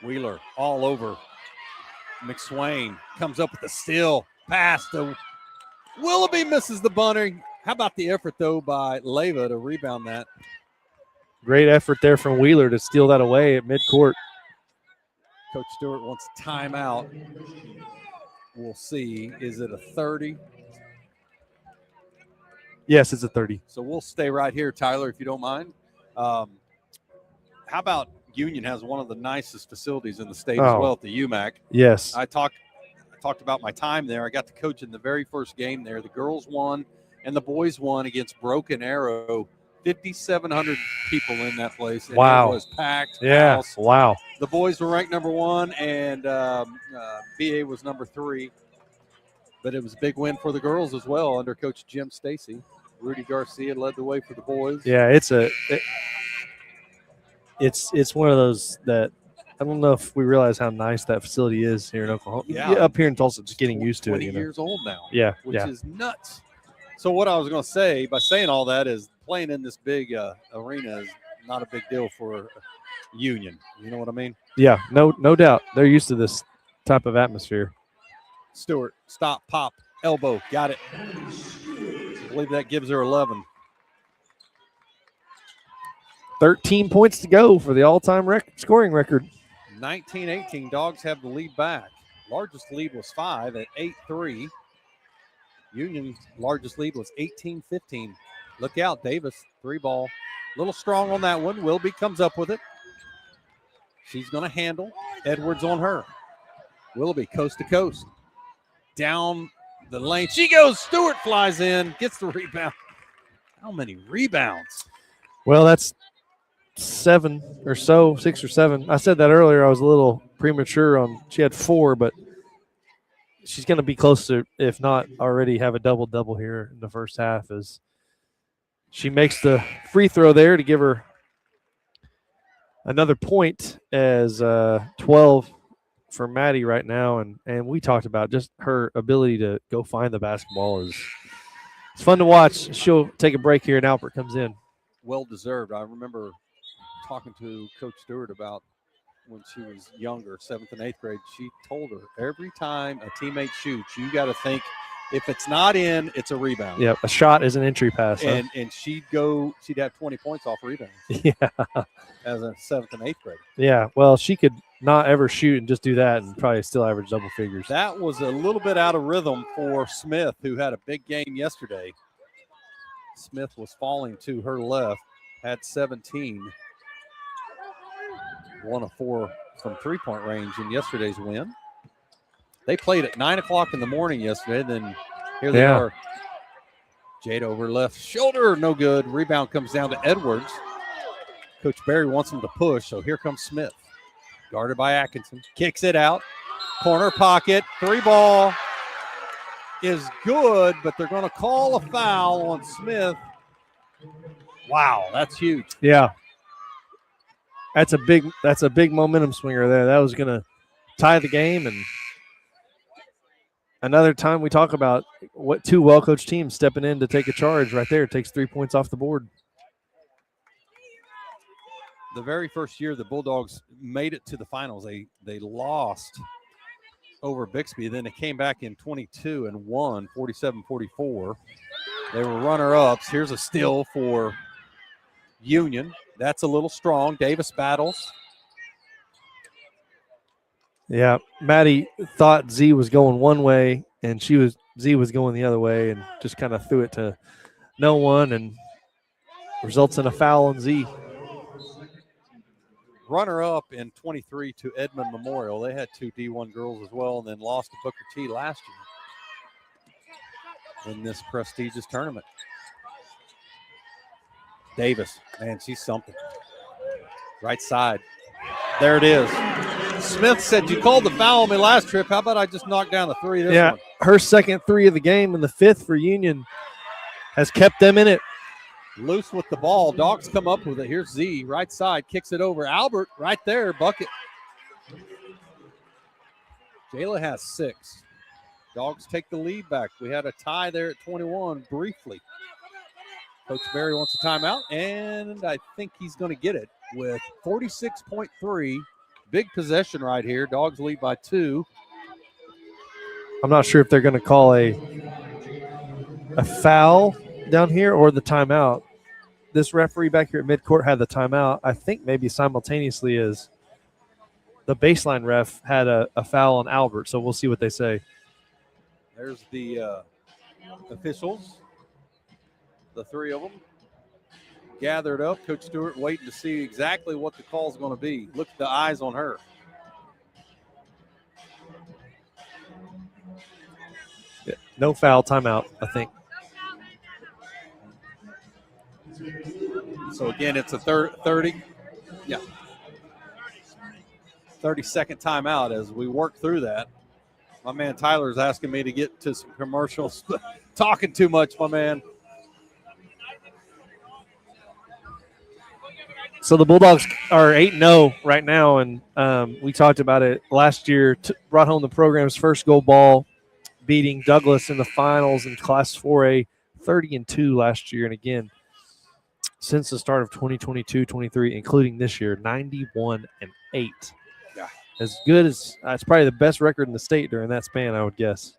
Wheeler all over. McSwain comes up with a steal. Pass to Willoughby, misses the bunting. How about the effort, though, by Leyva to rebound that? Great effort there from Wheeler to steal that away at midcourt. Coach Stewart wants a timeout. We'll see. Is it a 30? Yes, it's a 30. So we'll stay right here, Tyler, if you don't mind. How about Union has one of the nicest facilities in the state as well at the UMAC. Yes. I talked about my time there. I got to coach in the very first game there. The girls won and the boys won against Broken Arrow. 5,700 people in that place. And wow. It was packed. Yeah. House. Wow. The boys were ranked number 1 and BA was number 3. But it was a big win for the girls as well under Coach Jim Stacy. Rudy Garcia led the way for the boys. Yeah, it's one of those that I don't know if we realize how nice that facility is here in Oklahoma. Yeah. Up here in Tulsa, just getting used to it. 20 years old now. Yeah. Which is nuts. So what I was going to say by saying all that is playing in this big arena is not a big deal for Union. You know what I mean? Yeah, no doubt. They're used to this type of atmosphere. Stewart, stop, pop, elbow, got it. I believe that gives her 11. 13 points to go for the all-time scoring record. 19-18, Dogs have the lead back. Largest lead was 5 at 8-3. Union's largest lead was 18-15. Look out, Davis, 3-ball. A little strong on that one. Wilby comes up with it. She's going to handle. Edwards on her. Willoughby coast to coast. Down the lane. She goes. Stewart flies in, gets the rebound. How many rebounds? Well, that's 7 or so, 6 or 7. I said that earlier. I was a little premature on she had 4, but she's going to be close to, if not already, have a double-double here in the first half as she makes the free throw there to give her another point as 12 for Maddie right now. And we talked about just her ability to go find the basketball it's fun to watch. She'll take a break here and Albert comes in. Well-deserved. I remember talking to Coach Stewart about when she was younger, 7th and 8th grade. She told her every time a teammate shoots, you got to think if it's not in, it's a rebound. Yeah, a shot is an entry pass. And she'd have 20 points off rebounds. Yeah. As a 7th and 8th grader. Yeah, well, she could not ever shoot and just do that and probably still average double figures. That was a little bit out of rhythm for Smith, who had a big game yesterday. Smith was falling to her left, had 17. 1 of 4 from three-point range in yesterday's win. They played at 9 o'clock in the morning yesterday. Then here they are. Jade over left shoulder, no good. Rebound comes down to Edwards. Coach Barry wants him to push, so here comes Smith. Guarded by Atkinson. Kicks it out. Corner pocket. 3-ball is good, but they're going to call a foul on Smith. Wow, that's huge. Yeah. That's a big momentum swinger there. That was going to tie the game, and another time we talk about what two well-coached teams stepping in to take a charge right there. It takes 3 points off the board. The very first year the Bulldogs made it to the finals, they lost over Bixby. Then they came back in 22 and won 47-44. They were runner-ups. Here's a steal for Union. That's a little strong. Davis battles. Yeah, Maddie thought Z was going one way, and Z was going the other way, and just kind of threw it to no one, and results in a foul on Z. Runner-up in 23 to Edmond Memorial. They had two D1 girls as well, and then lost to Booker T last year in this prestigious tournament. Davis, man, she's something. Right side. There it is. Smith said, you called the foul on me last trip. How about I just knock down the three this one? Her second three of the game and the fifth for Union has kept them in it. Loose with the ball. Dogs come up with it. Here's Z, right side, kicks it over. Albert right there, bucket. Jayla has 6. Dogs take the lead back. We had a tie there at 21 briefly. Coach Berry wants a timeout, and I think he's going to get it with 46.3. Big possession right here. Dogs lead by 2. I'm not sure if they're going to call a foul down here or the timeout. This referee back here at midcourt had the timeout. I think maybe simultaneously as the baseline ref had a foul on Albert, so we'll see what they say. There's the officials, the 3 of them, gathered up. Coach Stewart waiting to see exactly what the call's going to be. Look at the eyes on her. Yeah, no foul, timeout, I think. So, again, it's a 30. Yeah. 30-second timeout as we work through that. My man Tyler's asking me to get to some commercials. Talking too much, my man. So the Bulldogs are 8-0 right now, and we talked about it last year. Brought home the program's first gold ball, beating Douglas in the finals in Class 4A, 30-2 last year. And again, since the start of 2022-23, including this year, 91-8. Yeah. As good as it's probably the best record in the state during that span, I would guess.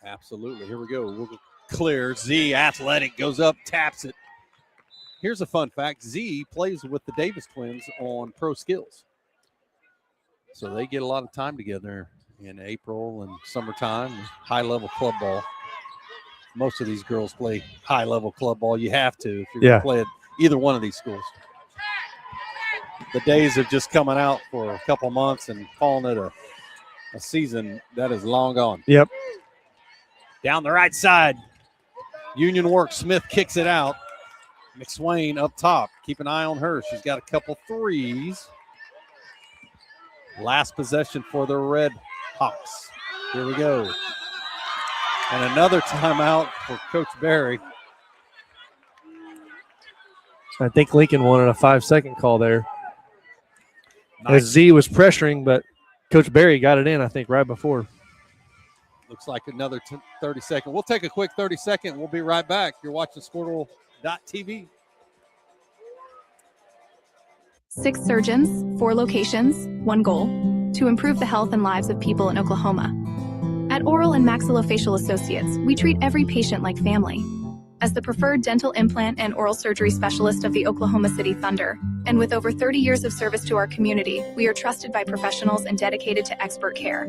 Absolutely. Here we go. We'll go clear. Z, athletic, goes up, taps it. Here's a fun fact. Z plays with the Davis twins on Pro Skills. So they get a lot of time together in April and summertime, high-level club ball. Most of these girls play high-level club ball. You have to if you're going to play at either one of these schools. The days of just coming out for a couple months and calling it a season, that is long gone. Yep. Down the right side. Union work. Smith kicks it out. McSwain up top. Keep an eye on her. She's got a couple threes. Last possession for the Red Hawks. Here we go. And another timeout for Coach Berry. I think Lincoln wanted a 5-second call there. Nice. As Z was pressuring, but Coach Berry got it in, I think, right before. Looks like another 30-second. We'll take a quick 30-second. We'll be right back. You're watching Squirtle.tv. 6 surgeons, 4 locations, 1 goal: to improve the health and lives of people in Oklahoma. At Oral and Maxillofacial Associates, we treat every patient like family. As the preferred dental implant and oral surgery specialist of the Oklahoma City Thunder, and with over 30 years of service to our community, we are trusted by professionals and dedicated to expert care.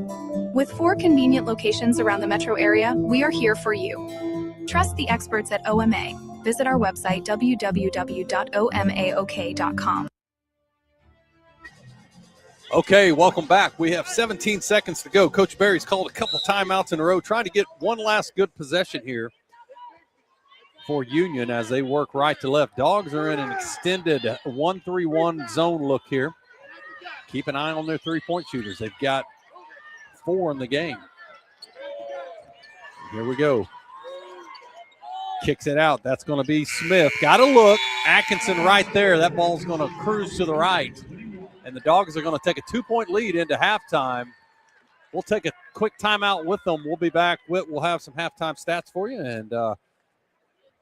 With 4 convenient locations around the metro area, we are here for you. Trust the experts at OMA. Visit our website, www.omaok.com. Okay, welcome back. We have 17 seconds to go. Coach Berry's called a couple timeouts in a row, trying to get one last good possession here for Union as they work right to left. Dogs are in an extended 1-3-1 zone look here. Keep an eye on their three-point shooters. They've got 4 in the game. Here we go. Kicks it out. That's going to be Smith. Got to look. Atkinson right there. That ball's going to cruise to the right. And the Dogs are going to take a 2-point lead into halftime. We'll take a quick timeout with them. We'll be back. We'll have some halftime stats for you, and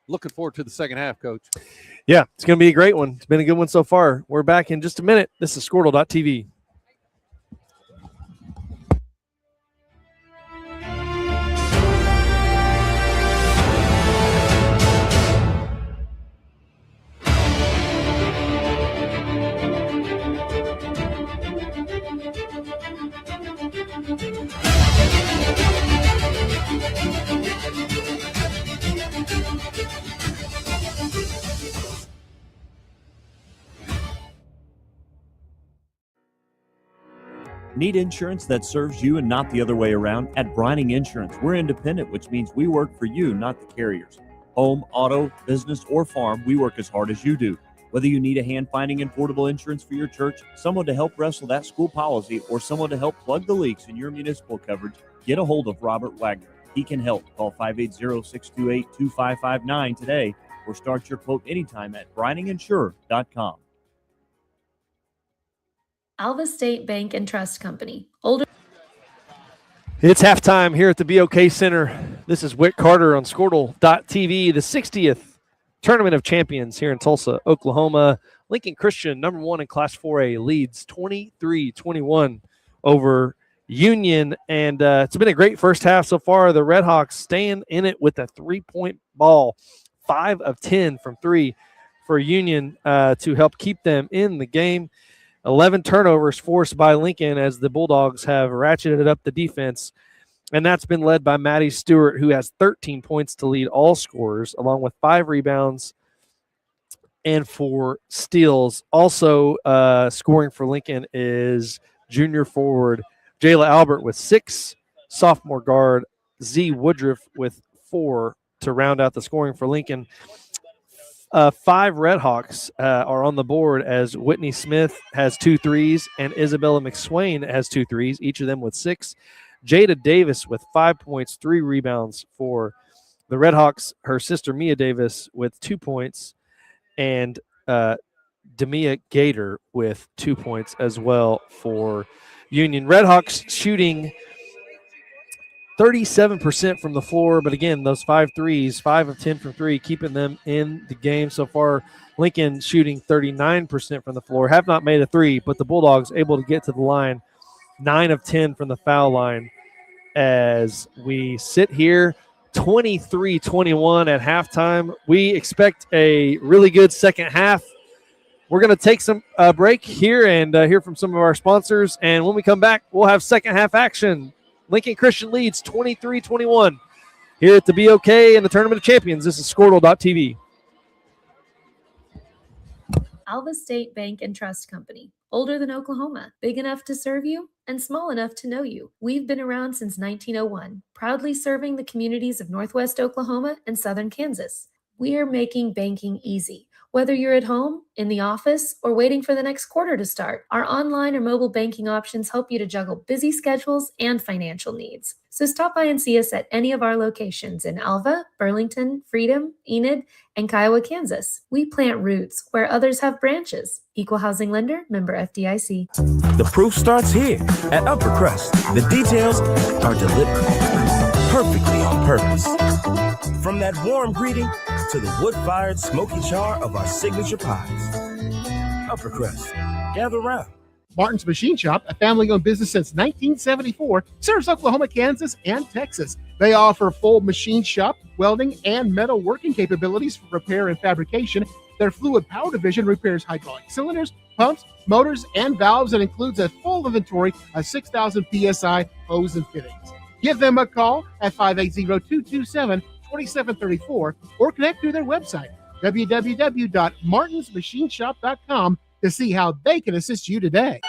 looking forward to the second half, Coach. Yeah, it's going to be a great one. It's been a good one so far. We're back in just a minute. This is Squirtle.tv. Need insurance that serves you and not the other way around? At Brining Insurance, we're independent, which means we work for you, not the carriers. Home, auto, business, or farm, we work as hard as you do. Whether you need a hand finding and portable insurance for your church, someone to help wrestle that school policy, or someone to help plug the leaks in your municipal coverage, get a hold of Robert Wagner. He can help. Call 580-628-2559 today or start your quote anytime at brininginsure.com. Alva State Bank and Trust Company. Older. It's halftime here at the BOK Center. This is Whit Carter on Squirtle.tv, the 60th Tournament of Champions here in Tulsa, Oklahoma. Lincoln Christian, number 1 in Class 4A, leads 23-21 over Union. And it's been a great first half so far. The Redhawks staying in it with a 3-point ball, 5 of 10 from 3 for Union to help keep them in the game. 11 turnovers forced by Lincoln as the Bulldogs have ratcheted up the defense. And that's been led by Maddie Stewart, who has 13 points to lead all scorers, along with 5 rebounds and 4 steals. Also scoring for Lincoln is junior forward Jayla Albert with 6, sophomore guard Z Woodruff with 4 to round out the scoring for Lincoln. 5 Redhawks are on the board as Whitney Smith has 2 threes and Isabella McSwain has 2 threes, each of them with 6. Jada Davis with 5 points, 3 rebounds for the Redhawks. Her sister Mia Davis with 2 points, and Demia Gator with 2 points as well for Union. Redhawks shooting 37% from the floor, but again, those 5 threes, 5 of 10 from 3, keeping them in the game so far. Lincoln shooting 39% from the floor, have not made a 3, but the Bulldogs able to get to the line, 9 of 10 from the foul line as we sit here 23-21 at halftime. We expect a really good second half. We're going to take some break here and hear from some of our sponsors, and when we come back, we'll have second half action. Lincoln Christian leads 23-21 here at the BOK and the Tournament of Champions. This is Squirtle.tv. Alva State Bank and Trust Company. Older than Oklahoma, big enough to serve you and small enough to know you. We've been around since 1901, proudly serving the communities of Northwest Oklahoma and Southern Kansas. We are making banking easy. Whether you're at home, in the office, or waiting for the next quarter to start, our online or mobile banking options help you to juggle busy schedules and financial needs. So stop by and see us at any of our locations in Alva, Burlington, Freedom, Enid, and Kiowa, Kansas. We plant roots where others have branches. Equal housing lender, member FDIC. The proof starts here at Upper Crust. The details are deliberate, perfectly on purpose. From that warm greeting to the wood-fired smoky char of our signature pies. Upper Crust, gather round. Martin's Machine Shop, a family-owned business since 1974, serves Oklahoma, Kansas, and Texas. They offer full machine shop, welding, and metal working capabilities for repair and fabrication. Their fluid power division repairs hydraulic cylinders, pumps, motors, and valves, and includes a full inventory of 6,000 PSI hose and fittings. Give them a call at 580-227-2734 or connect through their website, www.martinsmachineshop.com, to see how they can assist you today.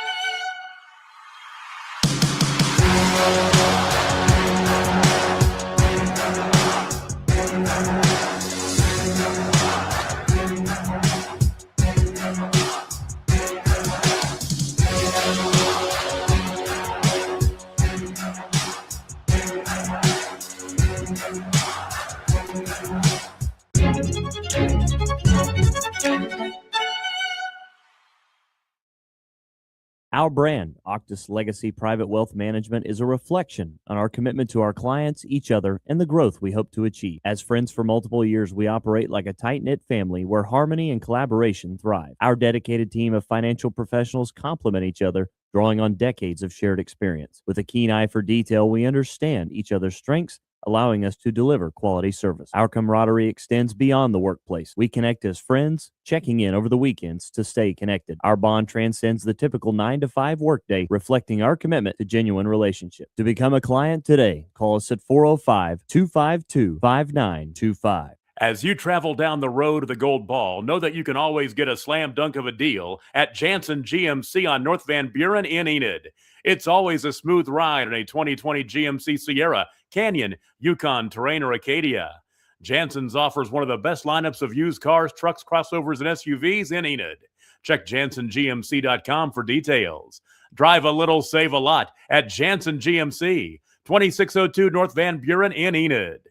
Our brand, Octus Legacy Private Wealth Management, is a reflection on our commitment to our clients, each other, and the growth we hope to achieve. As friends for multiple years, we operate like a tight-knit family where harmony and collaboration thrive. Our dedicated team of financial professionals complement each other, drawing on decades of shared experience. With a keen eye for detail, we understand each other's strengths, allowing us to deliver quality service. Our camaraderie extends beyond the workplace. We connect as friends, checking in over the weekends to stay connected. Our bond transcends the typical 9-to-5 workday, reflecting our commitment to genuine relationship. To become a client today, call us at 405-252-5925. As you travel down the road to the Gold Ball, know that you can always get a slam dunk of a deal at Jansen GMC on North Van Buren in Enid. It's always a smooth ride in a 2020 GMC Sierra, Canyon, Yukon, Terrain, or Acadia. Jansen's offers one of the best lineups of used cars, trucks, crossovers, and SUVs in Enid. Check JansenGMC.com for details. Drive a little, save a lot at Jansen GMC, 2602 North Van Buren in Enid.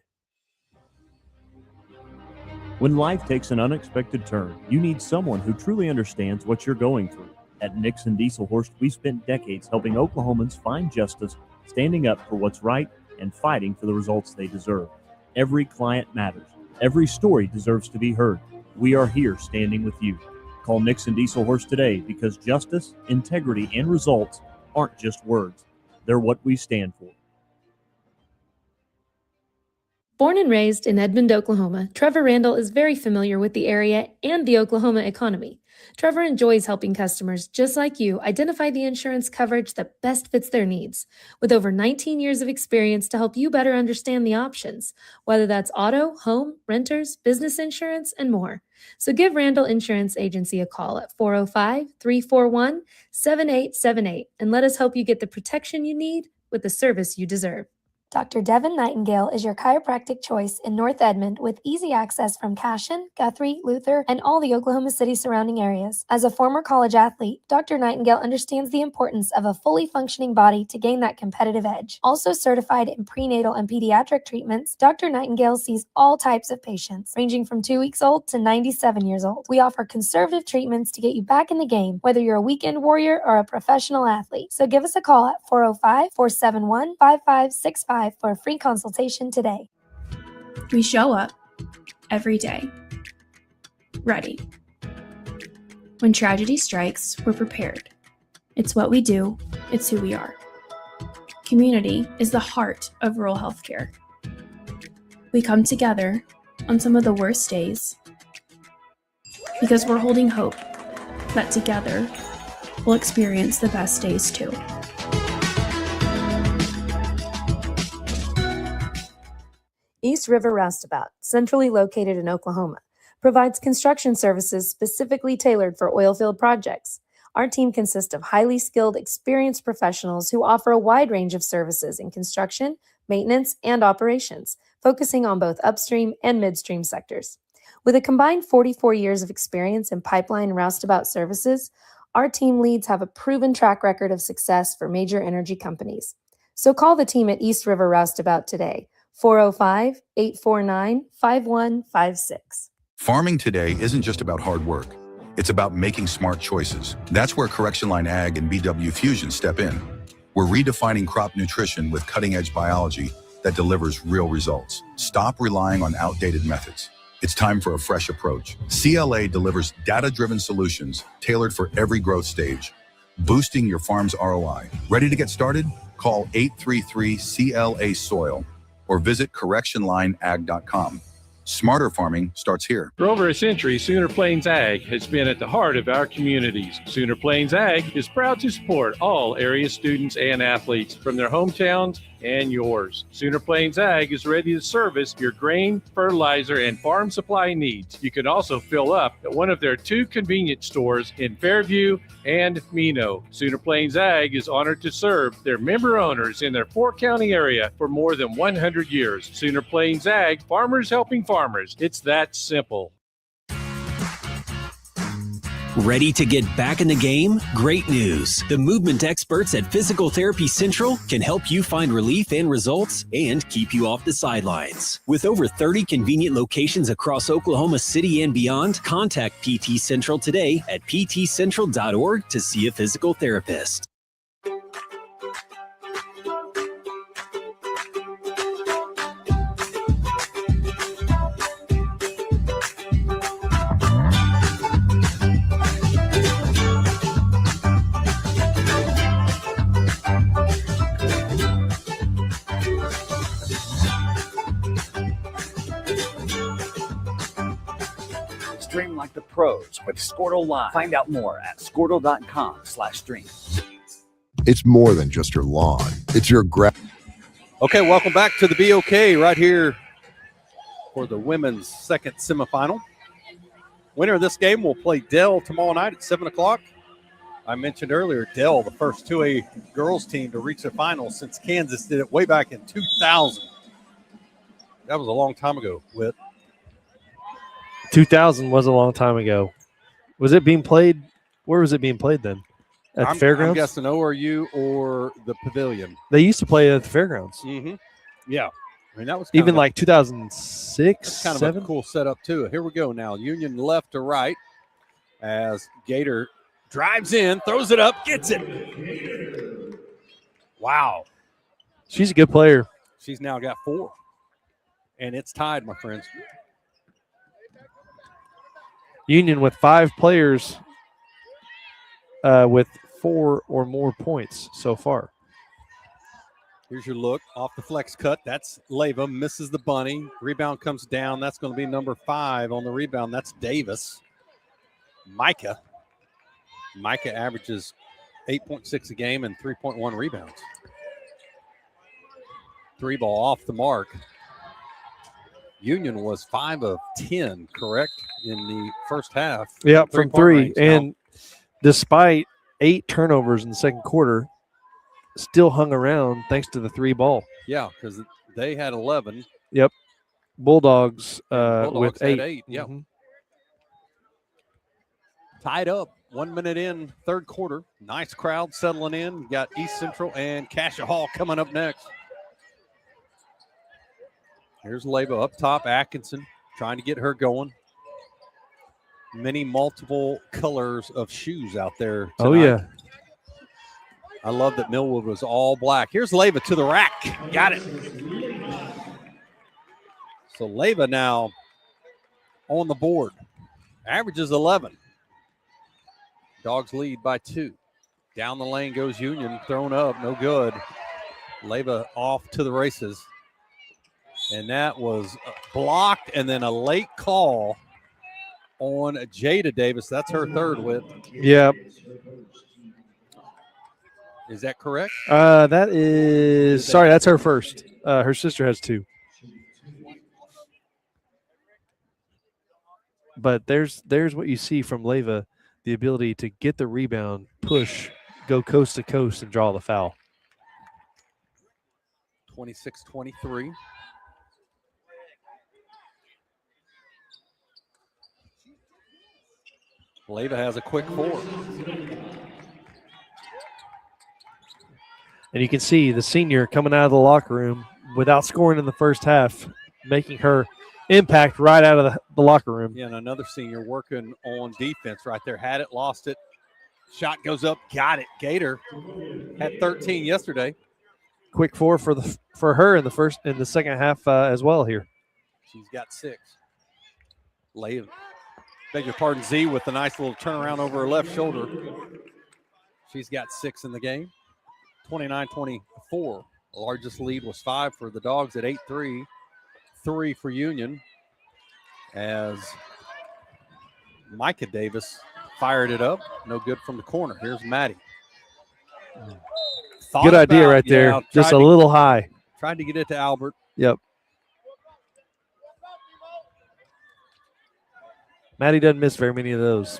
When life takes an unexpected turn, you need someone who truly understands what you're going through. At Nixon Dieselhorst, we spent decades helping Oklahomans find justice, standing up for what's right, and fighting for the results they deserve. Every client matters. Every story deserves to be heard. We are here standing with you. Call Nixon Dieselhorst today because justice, integrity, and results aren't just words. They're what we stand for. Born and raised in Edmond, Oklahoma, Trevor Randall is very familiar with the area and the Oklahoma economy. Trevor enjoys helping customers just like you identify the insurance coverage that best fits their needs, with over 19 years of experience to help you better understand the options, whether that's auto, home, renters, business insurance, and more. So give Randall Insurance Agency a call at 405-341-7878 and let us help you get the protection you need with the service you deserve. Dr. Devin Nightingale is your chiropractic choice in North Edmond with easy access from Cashion, Guthrie, Luther, and all the Oklahoma City surrounding areas. As a former college athlete, Dr. Nightingale understands the importance of a fully functioning body to gain that competitive edge. Also certified in prenatal and pediatric treatments, Dr. Nightingale sees all types of patients, ranging from 2 weeks old to 97 years old. We offer conservative treatments to get you back in the game, whether you're a weekend warrior or a professional athlete. So give us a call at 405-471-5565 for a free consultation today. We show up every day, ready. When tragedy strikes, we're prepared. It's what we do, it's who we are. Community is the heart of rural healthcare. We come together on some of the worst days because we're holding hope that together we'll experience the best days too. East River Roustabout, centrally located in Oklahoma, provides construction services specifically tailored for oilfield projects. Our team consists of highly skilled, experienced professionals who offer a wide range of services in construction, maintenance, and operations, focusing on both upstream and midstream sectors. With a combined 44 years of experience in pipeline and roustabout services, our team leads have a proven track record of success for major energy companies. So call the team at East River Roustabout today, 405-849-5156. Farming today isn't just about hard work. It's about making smart choices. That's where Correction Line Ag and BW Fusion step in. We're redefining crop nutrition with cutting-edge biology that delivers real results. Stop relying on outdated methods. It's time for a fresh approach. CLA delivers data-driven solutions tailored for every growth stage, boosting your farm's ROI. Ready to get started? Call 833-CLA-SOIL or visit correctionlineag.com. Smarter farming starts here. For over a century, Sooner Plains Ag has been at the heart of our communities. Sooner Plains Ag is proud to support all area students and athletes from their hometowns and yours. Sooner Plains Ag is ready to service your grain, fertilizer, and farm supply needs. You can also fill up at one of their 2 convenience stores in Fairview and Mino. Sooner Plains Ag is honored to serve their member owners in their 4-county area for more than 100 years. Sooner Plains Ag, farmers helping farmers. It's that simple. Ready to get back in the game? Great news. The movement experts at Physical Therapy Central can help you find relief and results and keep you off the sidelines. With over 30 convenient locations across Oklahoma City and beyond, contact PT Central today at ptcentral.org to see a physical therapist. Stream like the pros with Squirtle Live. Find out more at squirtle.com/stream. It's more than just your lawn. It's your Okay, welcome back to the BOK right here for the women's second semifinal. Winner of this game will play Dell tomorrow night at 7 o'clock. I mentioned earlier, Dell, the first 2A girls team to reach the finals since Kansas did it way back in 2000. That was a long time ago, Whit. 2000 was a long time ago. Was it being played? Where was it being played then? At the fairgrounds? I'm guessing ORU or the Pavilion. They used to play at the fairgrounds. Mm-hmm. Yeah. I mean, that was even like 2006, kind 7? of a cool setup, too. Here we go now. Union left to right as Gator drives in, throws it up, gets it. Wow. She's a good player. She's now got 4. And it's tied, my friends. Union with 5 players with 4 or more points so far. Here's your look off the flex cut. That's Leva, misses the bunny. Rebound comes down. That's going to be number 5 on the rebound. That's Davis. Micah averages 8.6 a game and 3.1 rebounds. 3 ball off the mark. Union was 5 of 10, correct, in the first half. Yeah, from 3. Range. And despite 8 turnovers in the second quarter, still hung around thanks to the 3 ball. Yeah, because they had 11. Yep. Bulldogs, Bulldogs with 8. had 8. Yep. Mm-hmm. Tied up. 1 minute in, third quarter. Nice crowd settling in. You got East Central and Cassia Hall coming up next. Here's Leva up top. Atkinson trying to get her going. Many multiple colors of shoes out there tonight. Oh, yeah. I love that Millwood was all black. Here's Leva to the rack. Got it. So Leva now on the board. Averages 11. Dogs lead by 2. Down the lane goes Union. Thrown up. No good. Leva off to the races. And that was blocked, and then a late call on Jada Davis. That's her third, Whit. Yeah. Is that correct? That is – sorry, that's her first. Her sister has 2. But there's what you see from Leva, the ability to get the rebound, push, go coast to coast, and draw the foul. 26-23. Leva has a quick 4. And you can see the senior coming out of the locker room without scoring in the first half, making her impact right out of the locker room. Yeah, and another senior working on defense right there. Had it, lost it. Shot goes up, got it. Gator had 13 yesterday. Quick 4 for her in the second half as well here. She's got 6. Leva, beg your pardon, Z with a nice little turnaround over her left shoulder. She's got 6 in the game. 29-24. The largest lead was 5 for the Dogs at 8-3. 3 for Union as Micah Davis fired it up. No good from the corner. Here's Maddie. Good idea right there. Just a little high. Tried to get it to Albert. Yep. Maddie doesn't miss very many of those.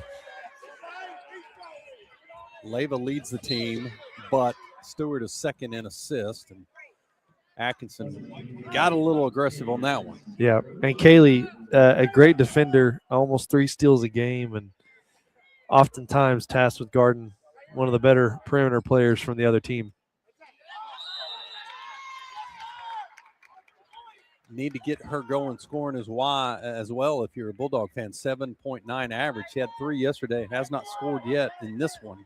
Leva leads the team, but Stewart is second in assist, and Atkinson got a little aggressive on that one. Yeah, and Kaylee, a great defender, almost 3 steals a game, and oftentimes tasked with guarding one of the better perimeter players from the other team. Need to get her going scoring as well if you're a Bulldog fan. 7.9 average. She had 3 yesterday. Has not scored yet in this one.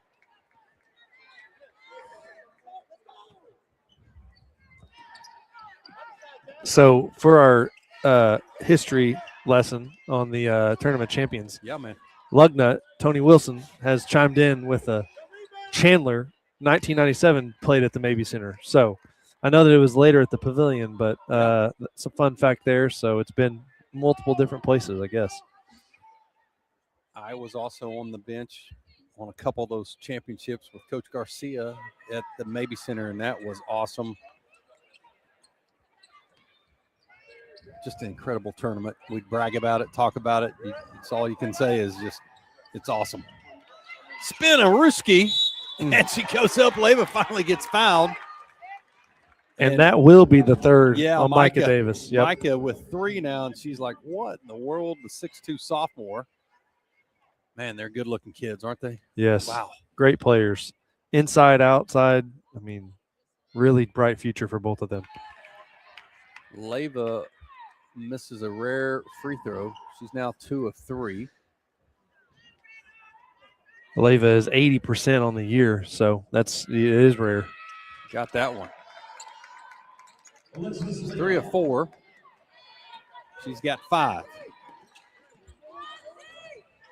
So for our history lesson on the tournament champions, yeah, man, Lugnut, Tony Wilson, has chimed in with a Chandler, 1997, played at the Mabee Center. So I know that it was later at the Pavilion, but it's a fun fact there. So it's been multiple different places, I guess. I was also on the bench on a couple of those championships with Coach Garcia at the Mabee Center, and that was awesome. Just an incredible tournament. We brag about it, talk about it. It's all you can say is just, it's awesome. Spin a Ruski, and she goes up. Leva finally gets fouled. And that will be the third Yeah, on Micah Davis. Yep. Micah with 3 now, and she's like, what in the world? The 6'2" sophomore. Man, they're good-looking kids, aren't they? Yes. Wow. Great players. Inside, outside. I mean, really bright future for both of them. Leva misses a rare free throw. She's now 2 of 3. Leva is 80% on the year, so it is rare. Got that one. 3 of 4. She's got 5.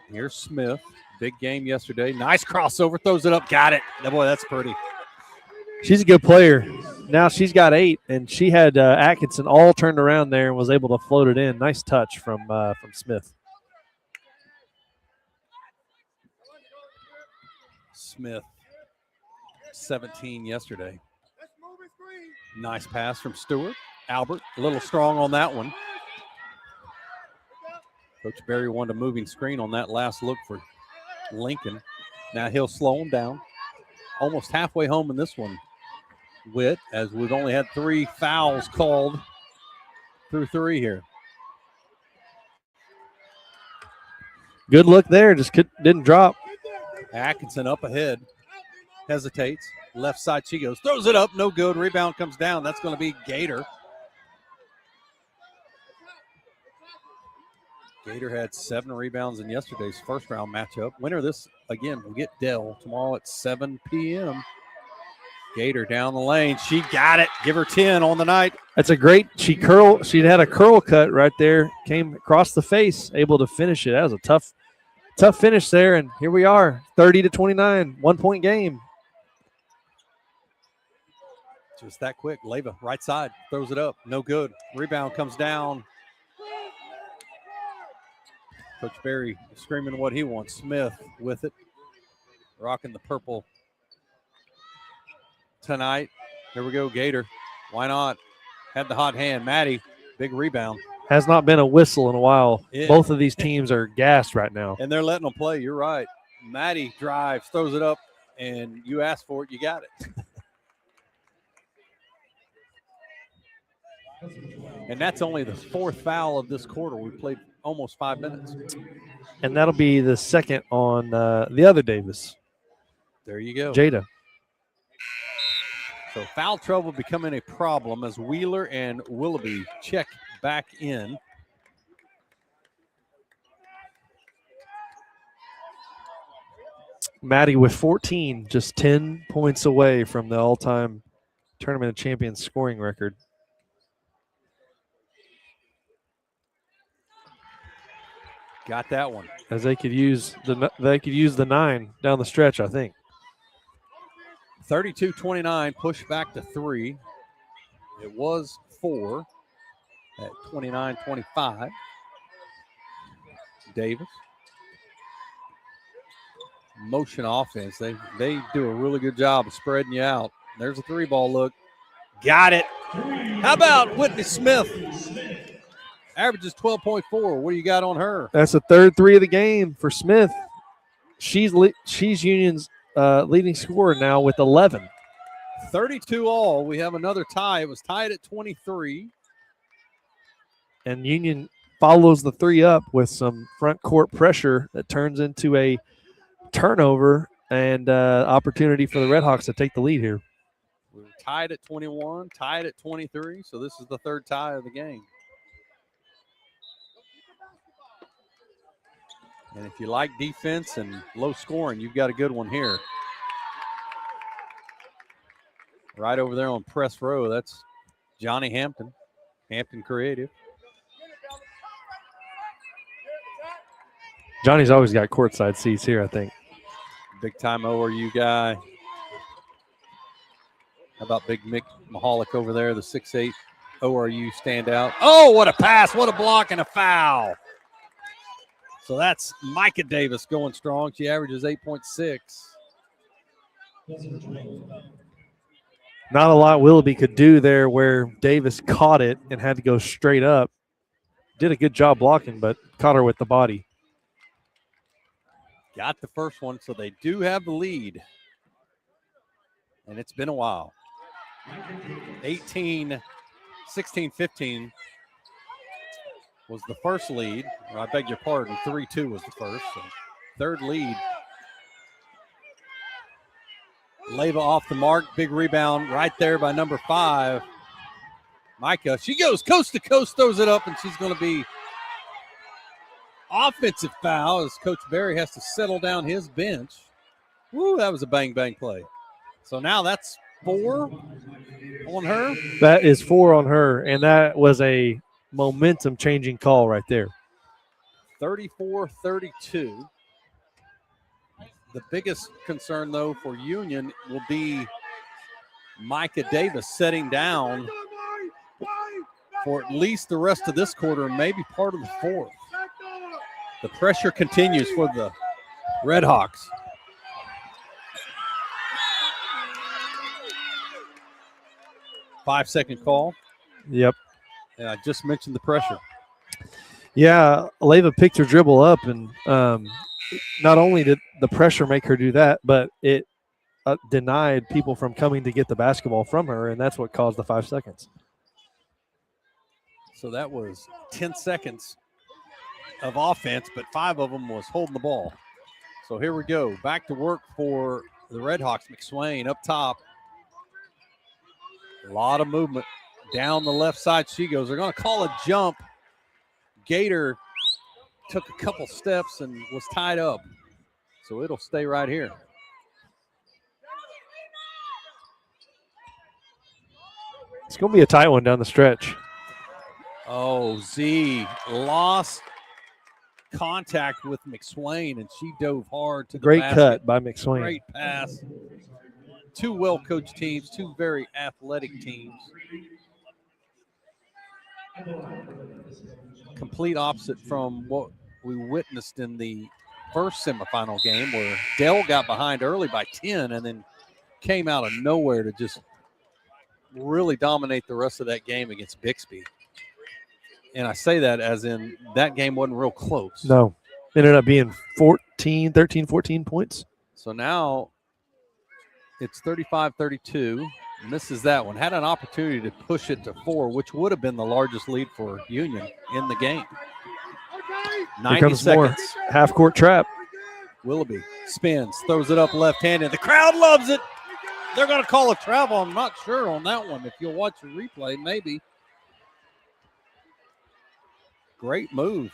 Here's Smith. Big game yesterday. Nice crossover. Throws it up. Got it. Boy, that's pretty. She's a good player. Now she's got 8, and she had Atkinson all turned around there and was able to float it in. Nice touch from Smith. Smith, 17 yesterday. Nice pass from Stewart. Albert, a little strong on that one. Coach Berry wanted a moving screen on that last look for Lincoln. Now he'll slow him down. Almost halfway home in this one, Witt, as we've only had 3 fouls called through 3 here. Good look there. Just didn't drop. Atkinson up ahead. Hesitates. Left side she goes. Throws it up. No good. Rebound comes down. That's going to be Gator. Gator had 7 rebounds in yesterday's first round matchup. Winner this, again, we get Dell tomorrow at 7 p.m. Gator down the lane. She got it. Give her 10 on the night. That's a great, she'd had a curl cut right there, came across the face, able to finish it. That was a tough finish there, and here we are, 30-29, 1-point game. Just that quick. Leva, right side, throws it up. No good. Rebound comes down. Coach Berry screaming what he wants. Smith with it. Rocking the purple tonight. Here we go, Gator. Why not? Had the hot hand. Maddie, big rebound. Has not been a whistle in a while. Yeah. Both of these teams are gassed right now. And they're letting them play. You're right. Maddie drives, throws it up, and you asked for it, you got it. And that's only the 4th foul of this quarter. We played almost 5 minutes. And that'll be the second on the other Davis. There you go. Jada. So foul trouble becoming a problem as Wheeler and Willoughby check back in. Maddie with 14, just 10 points away from the all-time Tournament of Champions scoring record. Got that one. As they could use the 9 down the stretch, I think. 32-29, push back to 3. It was 4 at 29-25. Davis. Motion offense. They do a really good job of spreading you out. There's a 3-ball look. Got it. How about Whitney Smith? Averages 12.4. What do you got on her? That's the third 3 of the game for Smith. She's Union's leading scorer now with 11. 32 all. We have another tie. It was tied at 23. And Union follows the 3 up with some front court pressure that turns into a turnover and opportunity for the Redhawks to take the lead here. We're tied at 21, tied at 23, so this is the third tie of the game. And if you like defense and low scoring, you've got a good one here. Right over there on press row, that's Johnny Hampton, Hampton Creative. Johnny's always got courtside seats here, I think. Big time ORU guy. How about big Mick Mahalik over there, the 6'8" ORU standout. Oh, what a pass, what a block, and a foul. So that's Micah Davis going strong. She averages 8.6. Not a lot Willoughby could do there where Davis caught it and had to go straight up. Did a good job blocking, but caught her with the body. Got the first one, so they do have the lead. And it's been a while. 16-15 was the first lead. Or I beg your pardon, 3-2 was the first. So third lead. Leyva off the mark. Big rebound right there by number 5. Micah, she goes coast to coast, throws it up, and she's going to be offensive foul as Coach Berry has to settle down his bench. Woo, that was a bang-bang play. So now that's 4 on her. That is 4 on her, and that was a momentum-changing call right there. 34-32. The biggest concern, though, for Union will be Micah Davis setting down for at least the rest of this quarter and maybe part of the fourth. The pressure continues for the Redhawks. Five-second call. Yep. And I just mentioned the pressure. Yeah, Leyva picked her dribble up, and not only did the pressure make her do that, but it denied people from coming to get the basketball from her, and that's what caused the 5 seconds. So that was 10 seconds of offense, but 5 of them was holding the ball. So here we go. Back to work for the Redhawks. McSwain up top. A lot of movement. Down the left side she goes. They're going to call a jump. Gator took a couple steps and was tied up. So it'll stay right here. It's going to be a tight one down the stretch. Oh, Z lost contact with McSwain, and she dove hard to the Great basket. cut by McSwain. Great pass. 2 well-coached teams, 2 very athletic teams. Complete opposite from what we witnessed in the first semifinal game where Dell got behind early by 10 and then came out of nowhere to just really dominate the rest of that game against Bixby. And I say that as in that game wasn't real close. No. Ended up being 13, 14 points. So now it's 35-32. Misses that one. Had an opportunity to push it to 4, which would have been the largest lead for Union in the game. 90 Here comes seconds. more half-court trap. Willoughby spins, throws it up left-handed. The crowd loves it. They're going to call a travel. I'm not sure on that one. If you'll watch the replay, maybe. Great move.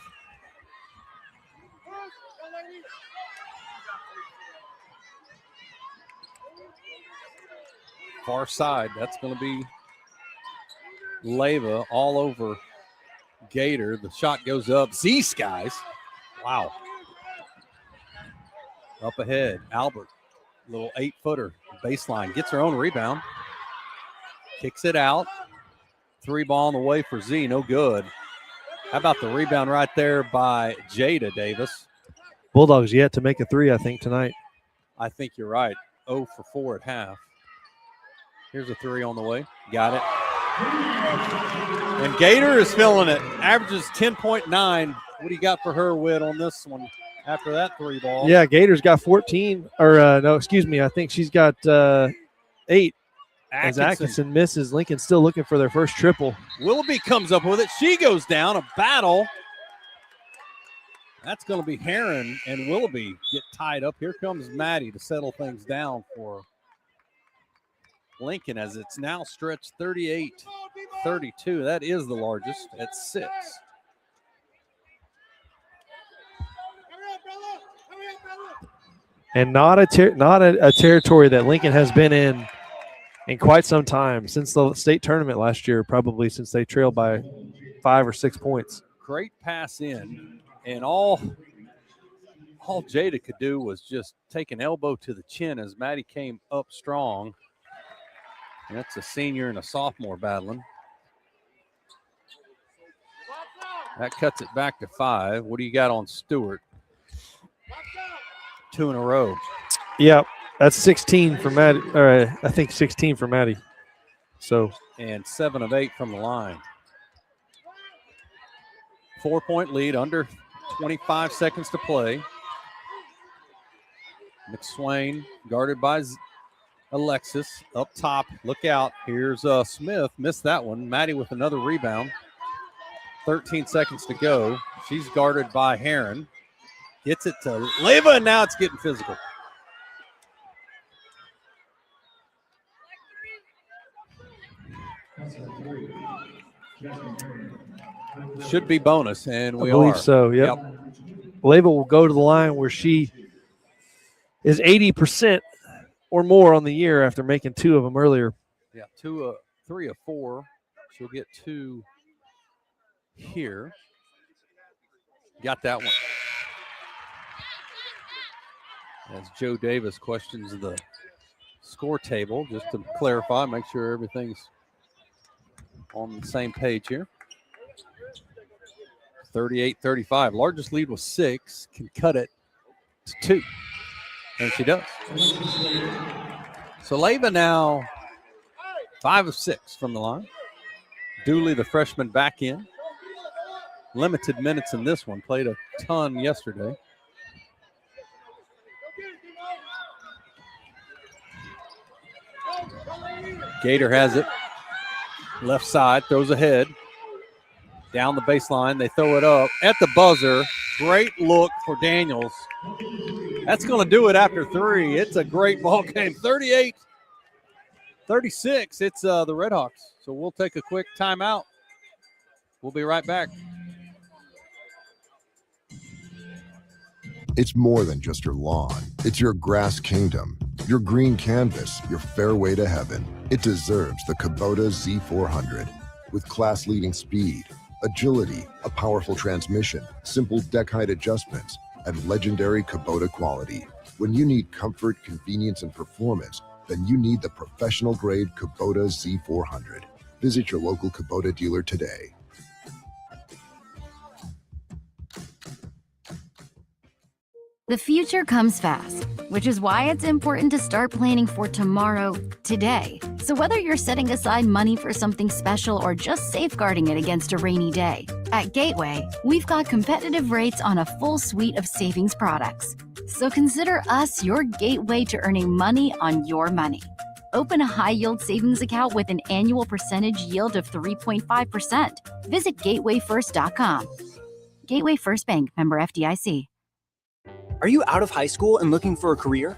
Far side. That's going to be Leyva all over Gator. The shot goes up. Z-Skies. Wow. Up ahead. Albert. Little 8-footer. Baseline. Gets her own rebound. Kicks it out. 3 ball on the way for Z. No good. How about the rebound right there by Jada Davis? Bulldogs yet to make a 3, I think, tonight. I think you're right. 0 for 4 at half. Here's a 3 on the way. Got it. And Gator is feeling it. Averages 10.9. What do you got for her, Whit, on this one after that 3 ball? Yeah, Gator's got 14. Or, no, excuse me. I think she's got 8. As Atkinson misses, Lincoln still looking for their first triple. Willoughby comes up with it. She goes down. A battle. That's going to be Heron and Willoughby get tied up. Here comes Maddie to settle things down for Lincoln as it's now stretched 38-32. That is the largest at 6. And not a territory that Lincoln has been in quite some time, since the state tournament last year, probably since they trailed by 5 or 6 points. Great pass in, and all Jada could do was just take an elbow to the chin as Maddie came up strong. And that's a senior and a sophomore battling. That cuts it back to 5. What do you got on Stewart? 2 in a row. Yep, that's 16 for Maddie. I think 16 for Maddie. So, and 7 of 8 from the line. 4-point lead, under 25 seconds to play. McSwain guarded by Alexis up top. Look out. Here's Smith. Missed that one. Maddie with another rebound. 13 seconds to go. She's guarded by Heron. Gets it to Leva, and now it's getting physical. Should be bonus, and we I believe are. so, yep. Leva will go to the line where she is 80% or more on the year after making 2 of them earlier. Yeah, 3 of 4. She'll get 2 here. Got that one. As Joe Davis questions the score table, just to clarify, make sure everything's on the same page here. 38-35. Largest lead was 6. Can cut it to 2. And she does. So Leva now 5 of 6 from the line. Dooley, the freshman, back in. Limited minutes in this one. Played a ton yesterday. Gator has it. Left side, throws ahead. Down the baseline, they throw it up at the buzzer. Great look for Daniels. That's going to do it after 3. It's a great ball game. 38-36. It's the Redhawks. So we'll take a quick timeout. We'll be right back. It's more than just your lawn. It's your grass kingdom, your green canvas, your fairway to heaven. It deserves the Kubota Z400. With class-leading speed, agility, a powerful transmission, simple deck height adjustments, and legendary Kubota quality. When you need comfort, convenience, and performance, then you need the professional-grade Kubota Z400. Visit your local Kubota dealer today. The future comes fast, which is why it's important to start planning for tomorrow, today. So whether you're setting aside money for something special or just safeguarding it against a rainy day, at Gateway, we've got competitive rates on a full suite of savings products. So consider us your gateway to earning money on your money. Open a high-yield savings account with an annual percentage yield of 3.5%. Visit gatewayfirst.com. Gateway First Bank, member FDIC. Are you out of high school and looking for a career?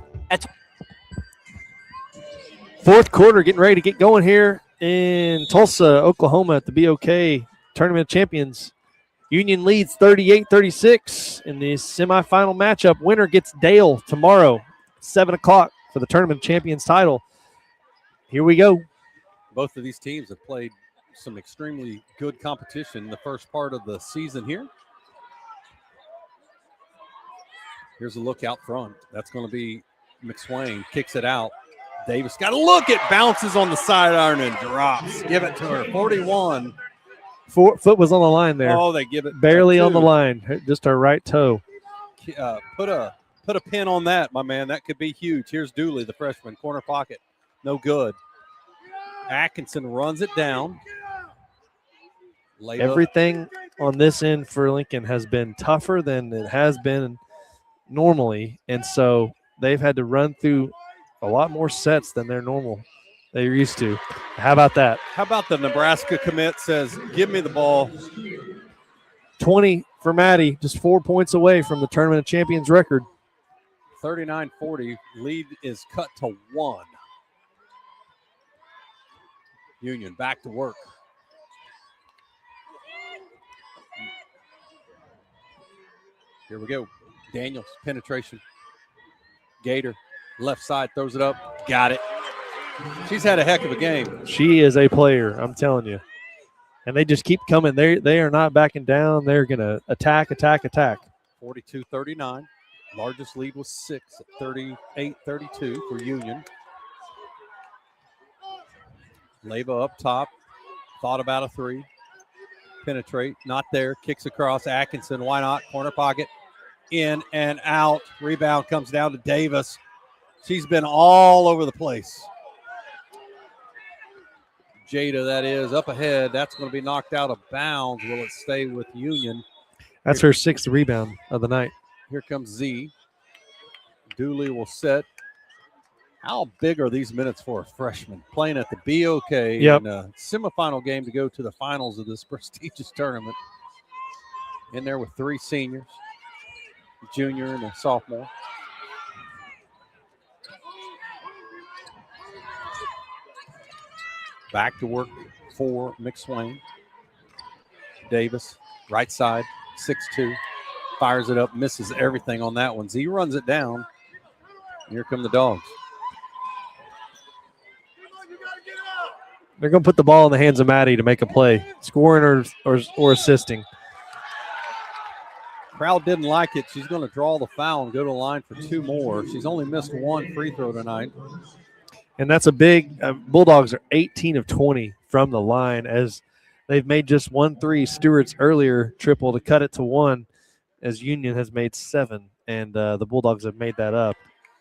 Fourth quarter, getting ready to get going here in Tulsa, Oklahoma at the BOK Tournament of Champions. Union leads 38-36 in the semifinal matchup. Winner gets Dale tomorrow, 7 o'clock for the Tournament of Champions title. Here we go. Both of these teams have played some extremely good competition in the first part of the season here. Here's a look out front. That's going to be McSwain. Kicks it out. Davis got a look. It bounces on the sidearm and drops. Give it to her. 41. Foot was on the line there. Oh, they give it. Barely on the line. Just her right toe. Put a pin on that, my man. That could be huge. Here's Dooley, the freshman. Corner pocket. No good. Atkinson runs it down. Everything on this end for Lincoln has been tougher than it has been normally, and so they've had to run through a lot more sets than they're used to. How about that? How about the Nebraska commit says, give me the ball. 20 for Maddie, just 4 points away from the Tournament of Champions record. 39-40. Lead is cut to 1. Union back to work. Here we go. Daniels, penetration. Gator, left side, throws it up. Got it. She's had a heck of a game. She is a player, I'm telling you. And they just keep coming. They are not backing down. They're going to attack. 42-39. Largest lead was 6 at 38-32 for Union. Leyva up top. Thought about a 3. Penetrate. Not there. Kicks across. Atkinson. Why not? Corner pocket. In and out. Rebound comes down to Davis. She's been all over the place. Jada, that is, up ahead. That's going to be knocked out of bounds. Will it stay with Union? That's her 6th rebound of the night. Here comes Z. Dooley will set. How big are these minutes for a freshman? Playing at the BOK in a semifinal game to go to the finals of this prestigious tournament. In there with 3 seniors, a junior and a sophomore. Back to work for McSwain. Davis, right side, 6'2", fires it up, misses everything on that one. Z runs it down. Here come the Dogs. They're going to put the ball in the hands of Maddie to make a play, scoring or assisting. Crowd didn't like it. She's going to draw the foul and go to the line for 2 more. She's only missed 1 free throw tonight. And that's a big Bulldogs are 18 of 20 from the line as they've made just 1 3. Stewart's earlier triple to cut it to 1 as Union has made 7. And the Bulldogs have made that up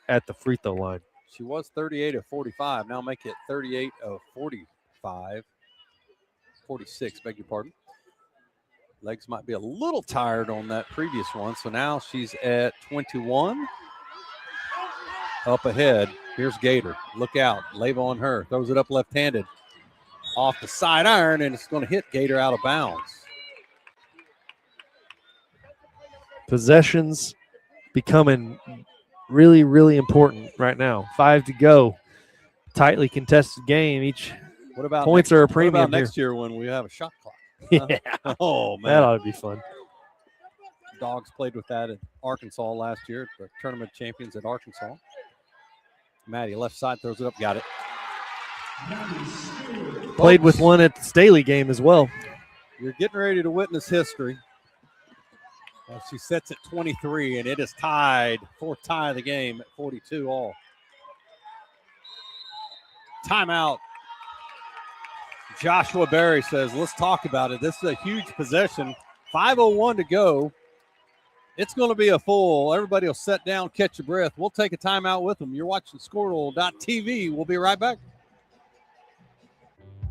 at the free throw line. She was 38 of 45. Now make it 38 of 46, beg your pardon. Legs might be a little tired on that previous one. So now she's at 21. Up ahead. Here's Gator. Look out. Leyva on her. Throws it up left-handed. Off the side iron, and it's going to hit Gator out of bounds. Possessions becoming really, really important right now. 5 to go. Tightly contested game. Each points are a premium. What about next year when we have a shot clock? Yeah. Oh, man. That ought to be fun. Dogs played with that at Arkansas last year, the tournament champions at Arkansas. Maddie, left side, throws it up, got it. Played with one at the Staley game as well. You're getting ready to witness history. She sets at 23, and it is tied. 4th tie of the game at 42 all. Timeout. Joshua Berry says, let's talk about it. This is a huge possession. 5:01 to go. It's going to be a full. Everybody will sit down, catch your breath. We'll take a timeout with them. You're watching Squirtle.tv. We'll be right back.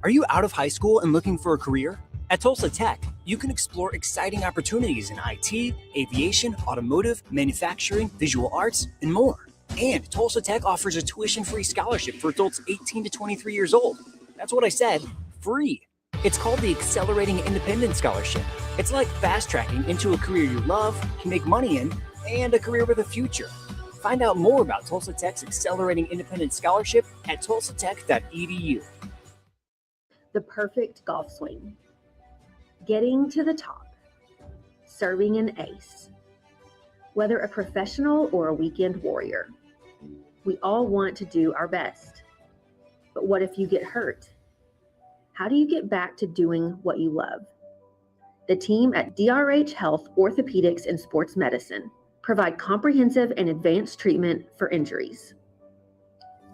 Are you out of high school and looking for a career? At Tulsa Tech, you can explore exciting opportunities in IT, aviation, automotive, manufacturing, visual arts, and more. And Tulsa Tech offers a tuition-free scholarship for adults 18 to 23 years old. That's what I said, free. It's called the Accelerating Independent Scholarship. It's like fast-tracking into a career you love, can make money in, and a career with a future. Find out more about Tulsa Tech's Accelerating Independent Scholarship at tulsatech.edu. The perfect golf swing. Getting to the top. Serving an ace. Whether a professional or a weekend warrior, we all want to do our best. But what if you get hurt? How do you get back to doing what you love? The team at DRH Health Orthopedics and Sports Medicine provide comprehensive and advanced treatment for injuries.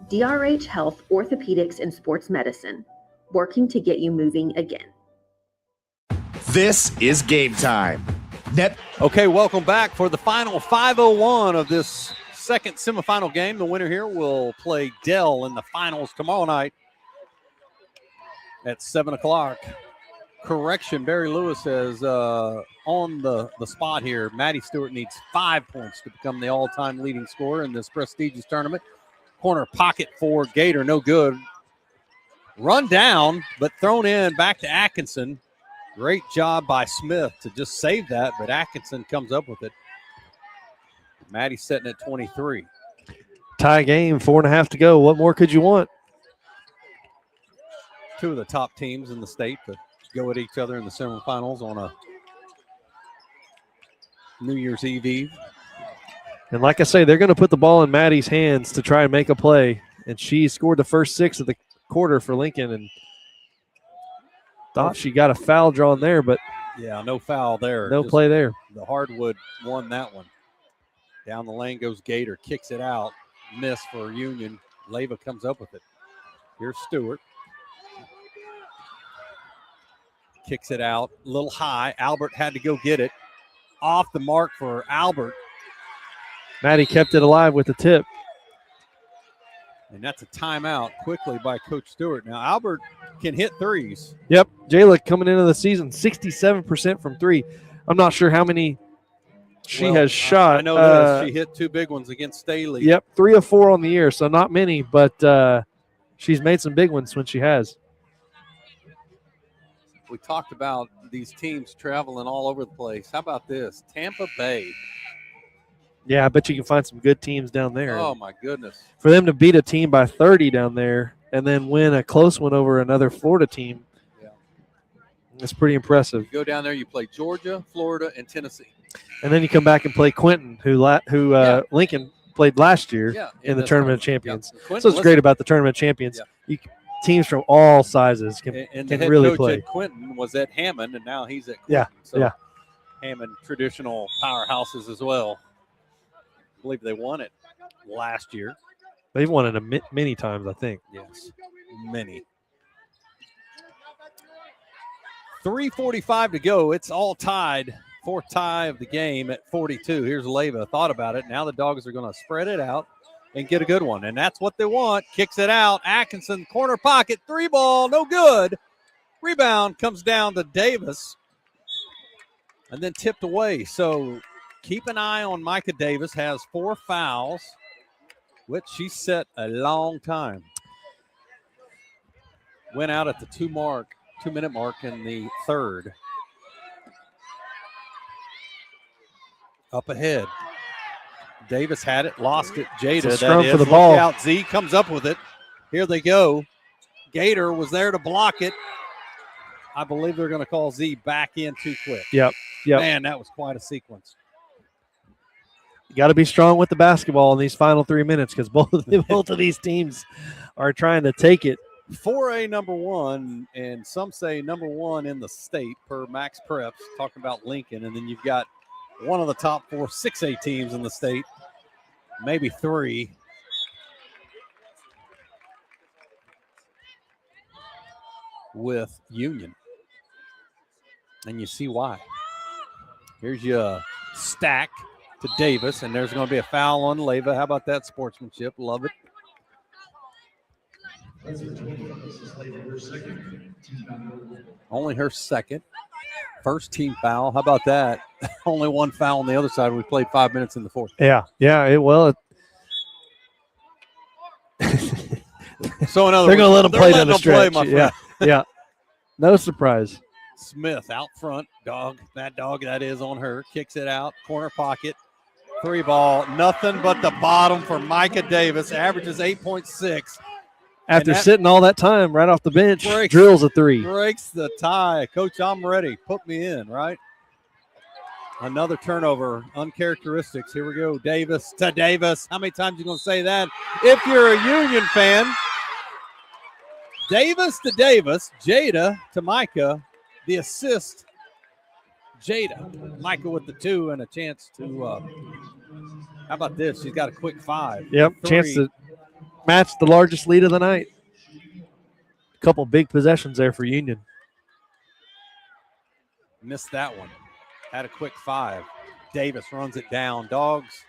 DRH Health Orthopedics and Sports Medicine, working to get you moving again. This is game time. Okay, welcome back for the final 5:01 of this second semifinal game. The winner here will play Dell in the finals tomorrow night at 7 o'clock. Correction, Barry Lewis says on the spot here, Maddie Stewart needs 5 points to become the all-time leading scorer in this prestigious tournament. Corner pocket for Gator, no good. Run down, but thrown in back to Atkinson. Great job by Smith to just save that, but Atkinson comes up with it. Maddie's setting at 23. Tie game, 4.5 to go. What more could you want? Two of the top teams in the state to go at each other in the semifinals on a New Year's Eve. And like I say, they're going to put the ball in Maddie's hands to try and make a play. And she scored the first 6 of the quarter for Lincoln and thought she got a foul drawn there, but yeah, no foul there. No play there. The hardwood won that one. Down the lane goes Gator, kicks it out. Miss for Union. Leyva comes up with it. Here's Stewart. Kicks it out, a little high. Albert had to go get it. Off the mark for Albert. Maddie kept it alive with the tip. And that's a timeout quickly by Coach Stewart. Now, Albert can hit threes. Yep. Jayla coming into the season, 67% from 3. I'm not sure how many she has shot. I know this. She hit 2 big ones against Staley. Yep. 3 of 4 on the year, so not many, but she's made some big ones when she has. We talked about these teams traveling all over the place. How about this? Tampa Bay. Yeah, I bet you can find some good teams down there. Oh, my goodness. For them to beat a team by 30 down there and then win a close one over another Florida team, it's pretty impressive. You go down there, you play Georgia, Florida, and Tennessee. And then you come back and play Quinton, who Lincoln played last year in the Tournament of Champions. Yeah. So it's great about the Tournament of Champions. Teams from all sizes can the head really coach play. At Quinton was at Hammond, and now he's at Quinton. So Hammond, traditional powerhouses as well. I believe they won it last year. They've won it many times, I think. Yes, many. 3:45 to go. It's all tied. 4th tie of the game at 42. Here's Leyva. Thought about it. Now the Dogs are going to spread it out and get a good one. And that's what they want. Kicks it out. Atkinson, corner pocket, 3 ball, no good. Rebound comes down to Davis and then tipped away. So keep an eye on Micah Davis. Has 4 fouls, which she set a long time. Went out at the 2-minute mark in the 3rd. Up ahead. Davis had it, lost it. Jada, scrum for the ball. Look out, Z comes up with it. Here they go. Gator was there to block it. I believe they're going to call Z back in too quick. Yep. Man, that was quite a sequence. You got to be strong with the basketball in these final 3 minutes because both of these teams are trying to take it. 4A number 1, and some say number 1 in the state per Max Preps, talking about Lincoln. And then you've got one of the top 4 6A teams in the state, maybe 3. With Union. And you see why. Here's your stack to Davis, and there's going to be a foul on Leyva. How about that sportsmanship? Love it. Only her second. First team foul. How about that? Only 1 foul on the other side. We played 5 minutes in the 4th. Yeah. So in other they're going to let them play down the play, stretch. Yeah. No surprise. Smith out front. That dog that is on her. Kicks it out. Corner pocket. 3 ball. Nothing but the bottom for Micah Davis. Averages 8.6. After sitting all that time right off the bench, drills a 3. Breaks the tie. Coach, I'm ready. Put me in, right? Another turnover. Uncharacteristics. Here we go. Davis to Davis. How many times are you going to say that? If you're a Union fan. Davis to Davis. Jada to Micah. The assist. Jada. Micah with the 2 and a chance to how about this? She's got a quick 5. Yep. 3. Chance to match the largest lead of the night. A couple big possessions there for Union. Missed that one. Had a quick 5. Davis runs it down. Dogs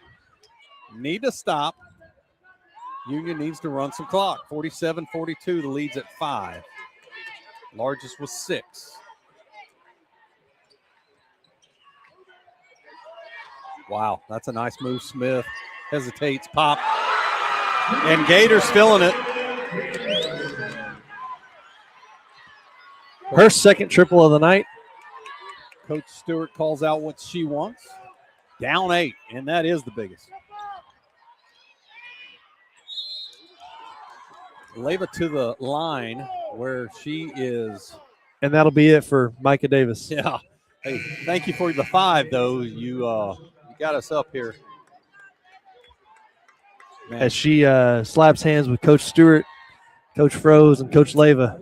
need to stop. Union needs to run some clock. 47-42. The lead's at 5. Largest was 6. Wow, that's a nice move. Smith hesitates, pop. And Gator's filling it. Her second triple of the night. Coach Stewart calls out what she wants. Down 8, and that is the biggest. Leva to the line where she is. And that'll be it for Micah Davis. Yeah. Hey, thank you for the 5, though. You got us up here. Man. As she slaps hands with Coach Stewart, Coach Froze, and Coach Leva.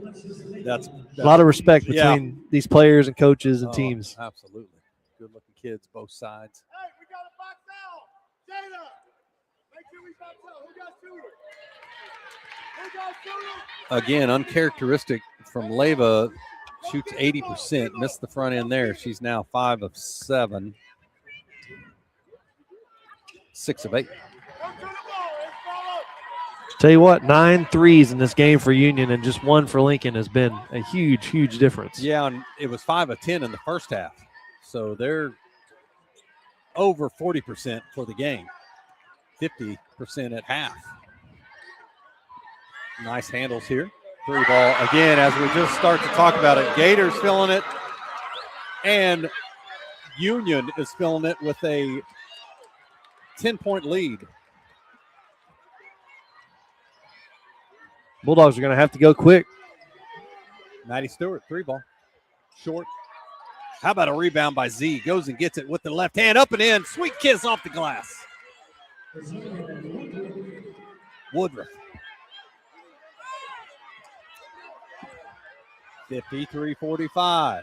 That's a lot of respect between these players and coaches and teams. Absolutely. Good-looking kids, both sides. Hey, we got a box out. Jada, make sure we box out. Who got shooter? Who got shooter? Again, uncharacteristic from Leva. Shoots 80%. Missed the front end there. She's now 5 of 7. 6 of 8. Tell you what, 9 threes in this game for Union and just 1 for Lincoln has been a huge, huge difference. Yeah, and it was 5 of 10 in the first half. So they're over 40% for the game. 50% at half. Nice handles here. 3 ball. Again, as we just start to talk about it, Gators filling it. And Union is filling it with a 10-point lead. Bulldogs are going to have to go quick. Maddie Stewart, 3 ball. Short. How about a rebound by Z? Goes and gets it with the left hand up and in. Sweet kiss off the glass. Woodruff. 53-45.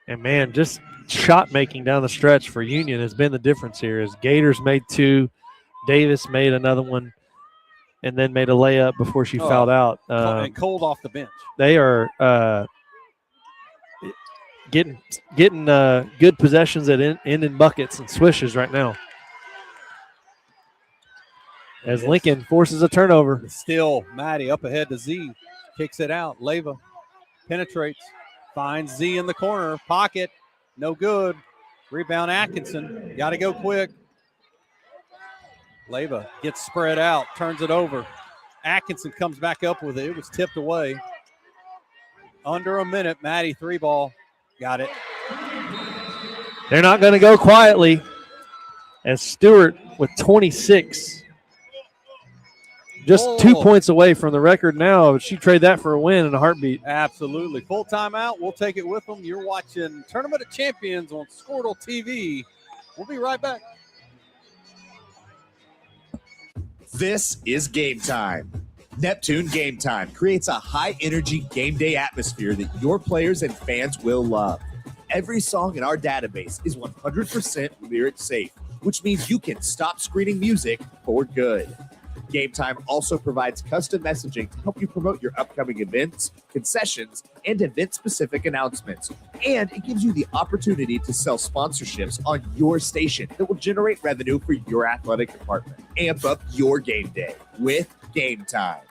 And, man, just shot making down the stretch for Union has been the difference here. As Gators made 2, Davis made another one, and then made a layup before she fouled out. And cold off the bench. They are getting good possessions at in buckets and swishes right now. As Lincoln forces a turnover. Still, Maddie up ahead to Z. Kicks it out. Leva penetrates. Finds Z in the corner. Pocket. No good. Rebound Atkinson. Got to go quick. Leva gets spread out. Turns it over. Atkinson comes back up with it. It was tipped away. Under a minute. Maddie 3 ball. Got it. They're not going to go quietly. As Stewart with 26. Just 2 points away from the record now. She'd trade that for a win in a heartbeat. Absolutely. Full timeout. We'll take it with them. You're watching Tournament of Champions on Squirtle TV. We'll be right back. This is Game Time. Neptune Game Time creates a high-energy game day atmosphere that your players and fans will love. Every song in our database is 100% lyric safe, which means you can stop screening music for good. Game Time also provides custom messaging to help you promote your upcoming events, concessions, and event-specific announcements. And it gives you the opportunity to sell sponsorships on your station that will generate revenue for your athletic department. Amp up your game day with Game Time.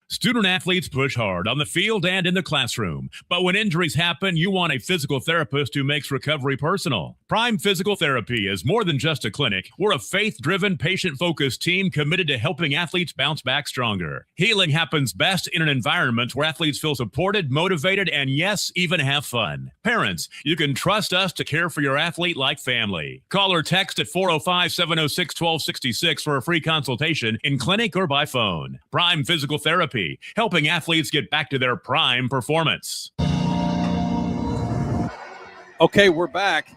Student athletes push hard on the field and in the classroom. But when injuries happen, you want a physical therapist who makes recovery personal. Prime Physical Therapy is more than just a clinic. We're a faith-driven, patient-focused team committed to helping athletes bounce back stronger. Healing happens best in an environment where athletes feel supported, motivated, and yes, even have fun. Parents, you can trust us to care for your athlete like family. Call or text at 405-706-1266 for a free consultation in clinic or by phone. Prime Physical Therapy, helping athletes get back to their prime performance. Okay, we're back.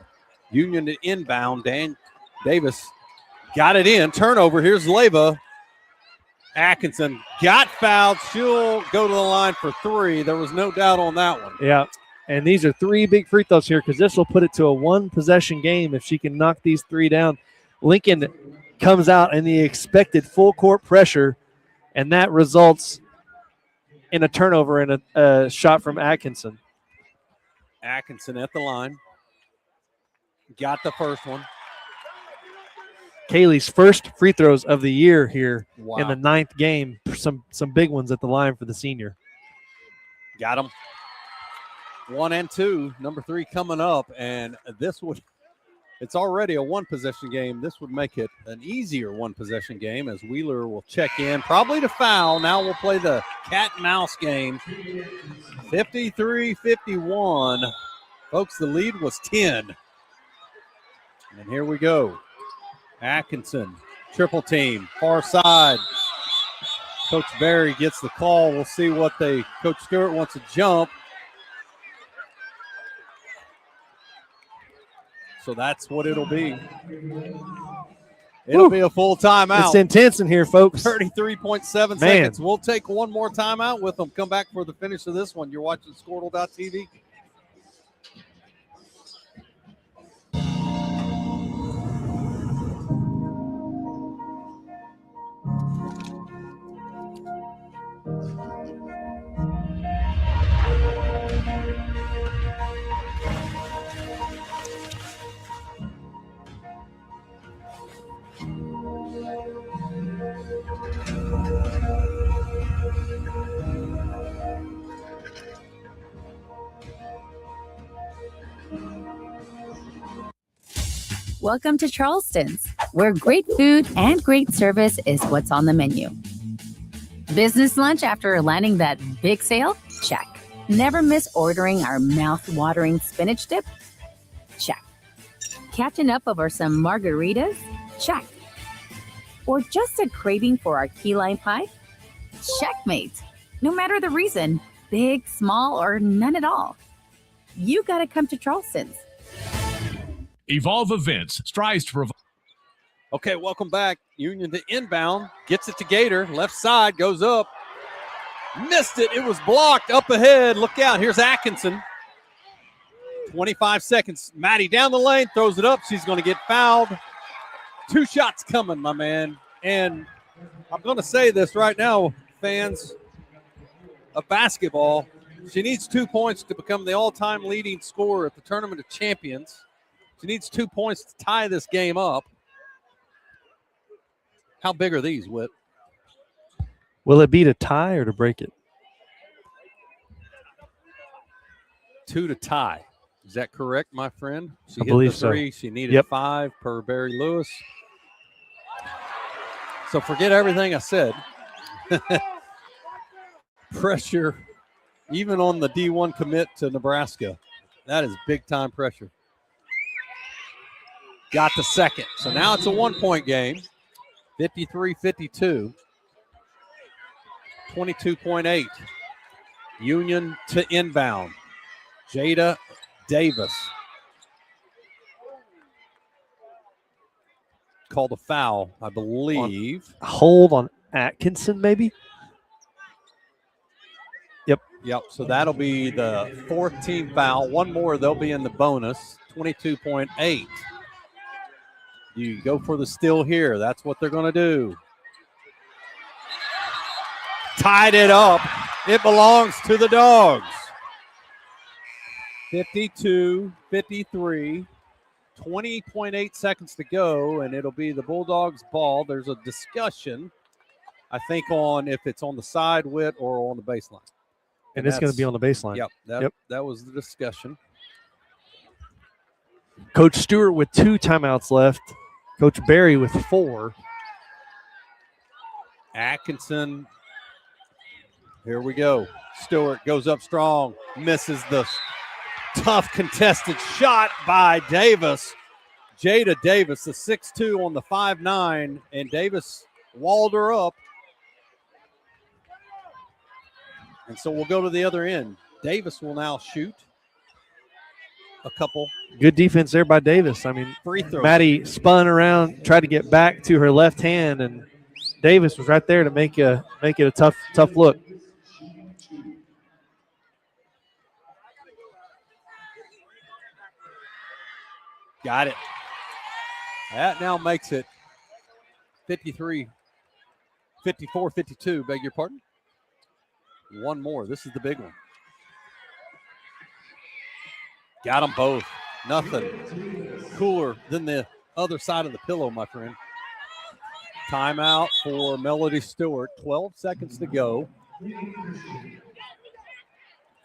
Union to inbound. Dan Davis got it in. Turnover. Here's Leva. Atkinson got fouled. She'll go to the line for 3. There was no doubt on that one. Yeah, and these are 3 big free throws here because this will put it to a 1-possession game if she can knock these 3 down. Lincoln comes out in the expected full court pressure, and that results in a turnover and a shot from Atkinson. Atkinson at the line. Got the first one. Kaylee's first free throws of the year here Wow. in the 9th game. Some big ones at the line for the senior. Got him. 1 and 2. Number 3 coming up. And this would It's already a one-possession game. This would make it an easier one-possession game as Wheeler will check in, probably to foul. Now we'll play the cat and mouse game. 53-51. Folks, the lead was 10. And here we go. Atkinson, triple team, far side. Coach Barry gets the call. We'll see what Coach Stewart wants to jump. So that's what it'll be. It'll be a full timeout. It's intense in here, folks. 33.7 seconds. We'll take one more timeout with them. Come back for the finish of this one. You're watching Squirtle.tv. Welcome to Charleston's, where great food and great service is what's on the menu. Business lunch after landing that big sale? Check. Never miss ordering our mouth-watering spinach dip? Check. Catching up over some margaritas? Check. Or just a craving for our key lime pie? Checkmate. No matter the reason, big, small, or none at all, you gotta come to Charleston's. Evolve Events strives to provide. Okay, welcome back. Union to inbound. Gets it to Gator. Left side goes up. Missed it. It was blocked up ahead. Look out. Here's Atkinson. 25 seconds. Maddie down the lane. Throws it up. She's going to get fouled. 2 shots coming, my man. And I'm going to say this right now, fans of basketball. She needs 2 points to become the all-time leading scorer at the Tournament of Champions. She needs 2 points to tie this game up. How big are these, Whit? Will it be to tie or to break it? 2 to tie. Is that correct, my friend? She I hit believe the 3. so. She needed 5 per Barry Lewis. So forget everything I said. Pressure, even on the D1 commit to Nebraska. That is big-time pressure. Got the second. So now it's a 1-point game. 53-52. 22.8. Union to inbound. Jada Davis. Called a foul, I believe. Hold on Atkinson, maybe? Yep, so that'll be the 4th team foul. One more, they'll be in the bonus. 22.8. You go for the steal here. That's what they're going to do. Tied it up. It belongs to the Dogs. 52-53. 20.8 seconds to go, and it'll be the Bulldogs' ball. There's a discussion, I think, on if it's on the side, Whit, or on the baseline. And it's going to be on the baseline. Yep, that was the discussion. Coach Stewart with 2 timeouts left. Coach Barry with 4. Atkinson. Here we go. Stewart goes up strong. Misses the tough contested shot by Davis. Jada Davis, the 6'2" on the 5'9", and Davis walled her up. And so we'll go to the other end. Davis will now shoot a couple. Good defense there by Davis. I mean, free throws. Maddie spun around, tried to get back to her left hand, and Davis was right there to make it a tough look. Got it. That now makes it 54-52, beg your pardon. One more. This is the big one. Got them both. Nothing cooler than the other side of the pillow, my friend. Timeout for Melody Stewart. 12 seconds to go.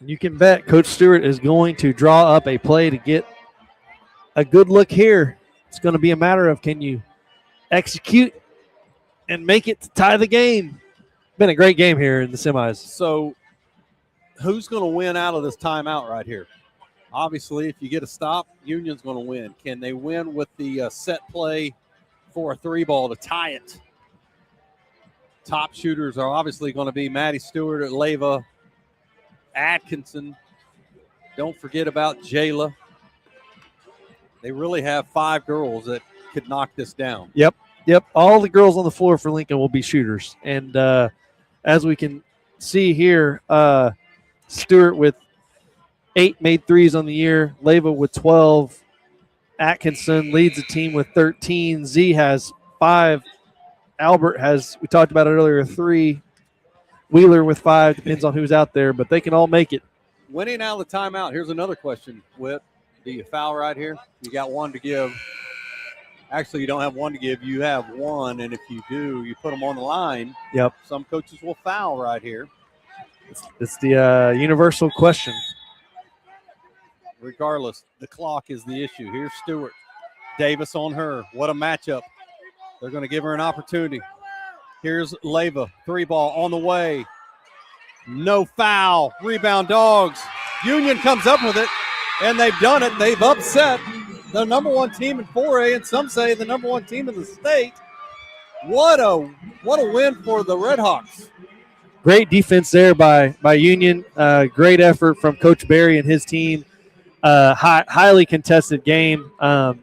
You can bet Coach Stewart is going to draw up a play to get a good look here It's going to be a matter of can you execute and make it to tie the game. Been a great game here in the semis. So who's going to win out of this timeout right here? Obviously, if you get a stop, Union's going to win. Can they win with the set play for a 3-ball to tie it? Top shooters are obviously going to be Maddie Stewart, Leva, Atkinson. Don't forget about Jayla. They really have 5 girls that could knock this down. Yep. All the girls on the floor for Lincoln will be shooters. And as we can see here, Stewart with 8 made threes on the year. Leva with 12. Atkinson leads the team with 13. Z has 5. Albert has, we talked about it earlier, 3. Wheeler with 5. Depends on who's out there, but they can all make it. Winning out of the timeout. Here's another question, Whit. Do you foul right here? You got 1 to give. Actually, you don't have 1 to give. You have 1, and if you do, you put them on the line. Yep. Some coaches will foul right here. It's the universal question. Regardless, the clock is the issue. Here's Stewart. Davis on her. What a matchup. They're going to give her an opportunity. Here's Leva. 3-ball on the way. No foul. Rebound Dogs. Union comes up with it, and they've done it. They've upset the number 1 team in 4A, and some say the number 1 team in the state. What a win for the Redhawks. Great defense there by Union. Great effort from Coach Barry and his team. Highly contested game.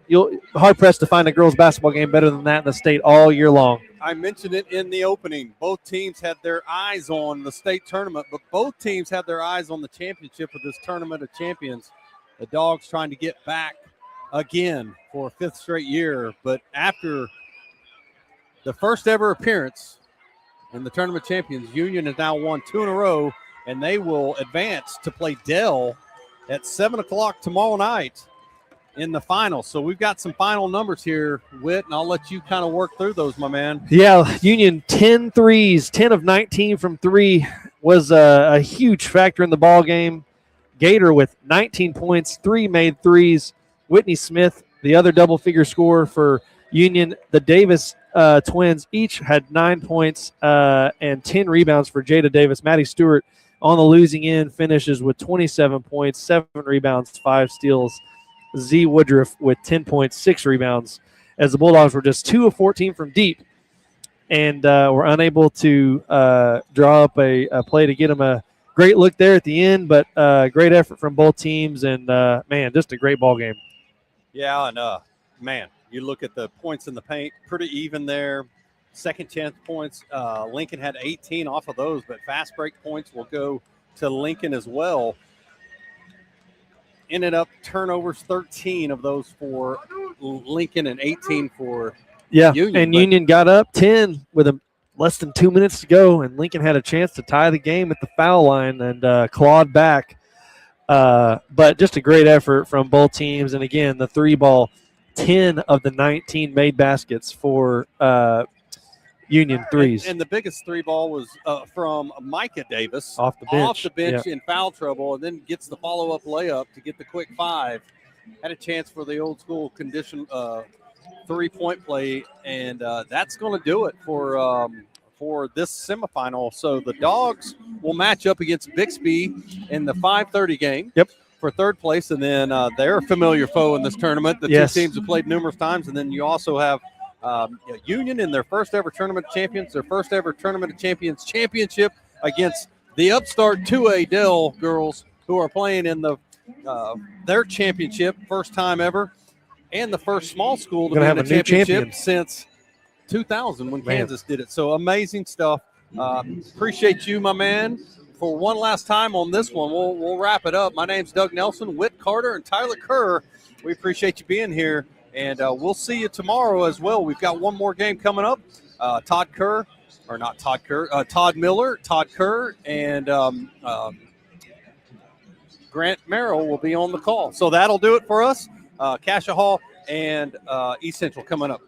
You'll hard pressed to find a girls basketball game better than that in the state all year long. I mentioned it in the opening. Both teams had their eyes on the state tournament, but both teams had their eyes on the championship of this Tournament of Champions. The Dogs trying to get back again for a 5th straight year, but after the first ever appearance in the Tournament of Champions, Union has now won 2 in a row, and they will advance to play Dell at 7 o'clock tomorrow night in the final. So we've got some final numbers here, Whit, and I'll let you kind of work through those, my man. Yeah, Union 10 threes, 10 of 19 from 3 was a huge factor in the ball game. Gator with 19 points, 3 made threes. Whitney Smith, the other double-figure scorer for Union. The Davis twins each had 9 points and 10 rebounds for Jada Davis. Maddie Stewart on the losing end finishes with 27 points, 7 rebounds, 5 steals. Z Woodruff with 10 points, 6 rebounds, as the Bulldogs were just 2 of 14 from deep and were unable to draw up a play to get them a great look there at the end, but great effort from both teams, and, man, just a great ball game. Yeah, and, man, you look at the points in the paint, pretty even there. Second chance points, Lincoln had 18 off of those, but fast break points will go to Lincoln as well. Ended up turnovers, 13 of those for Lincoln and 18 for Union. And Union got up 10 with less than 2 minutes to go, and Lincoln had a chance to tie the game at the foul line and clawed back. But just a great effort from both teams. And, again, the 3-ball, 10 of the 19 made baskets for Union threes. And the biggest 3-ball was from Micah Davis. Off the bench. In foul trouble, and then gets the follow-up layup to get the quick 5. Had a chance for the old school condition 3-point play, and that's going to do it for this semifinal. So the Dogs will match up against Bixby in the 5:30 game. Yep. For 3rd place, and then they're a familiar foe in this tournament. The 2 teams have played numerous times, and then you also have Union in their first ever Tournament of Champions, their first ever Tournament of Champions championship against the upstart 2A Dell girls who are playing in their championship, first time ever, and the first small school to be in the championship since 2000 when Kansas did it. So amazing stuff. Appreciate you, my man. For one last time on this one, we'll wrap it up. My name's Doug Nelson, Whit Carter, and Tyler Kerr. We appreciate you being here. And we'll see you tomorrow as well. We've got one more game coming up. Todd Miller, Todd Kerr, and Grant Merrill will be on the call. So that'll do it for us. Cassia Hall and East Central coming up.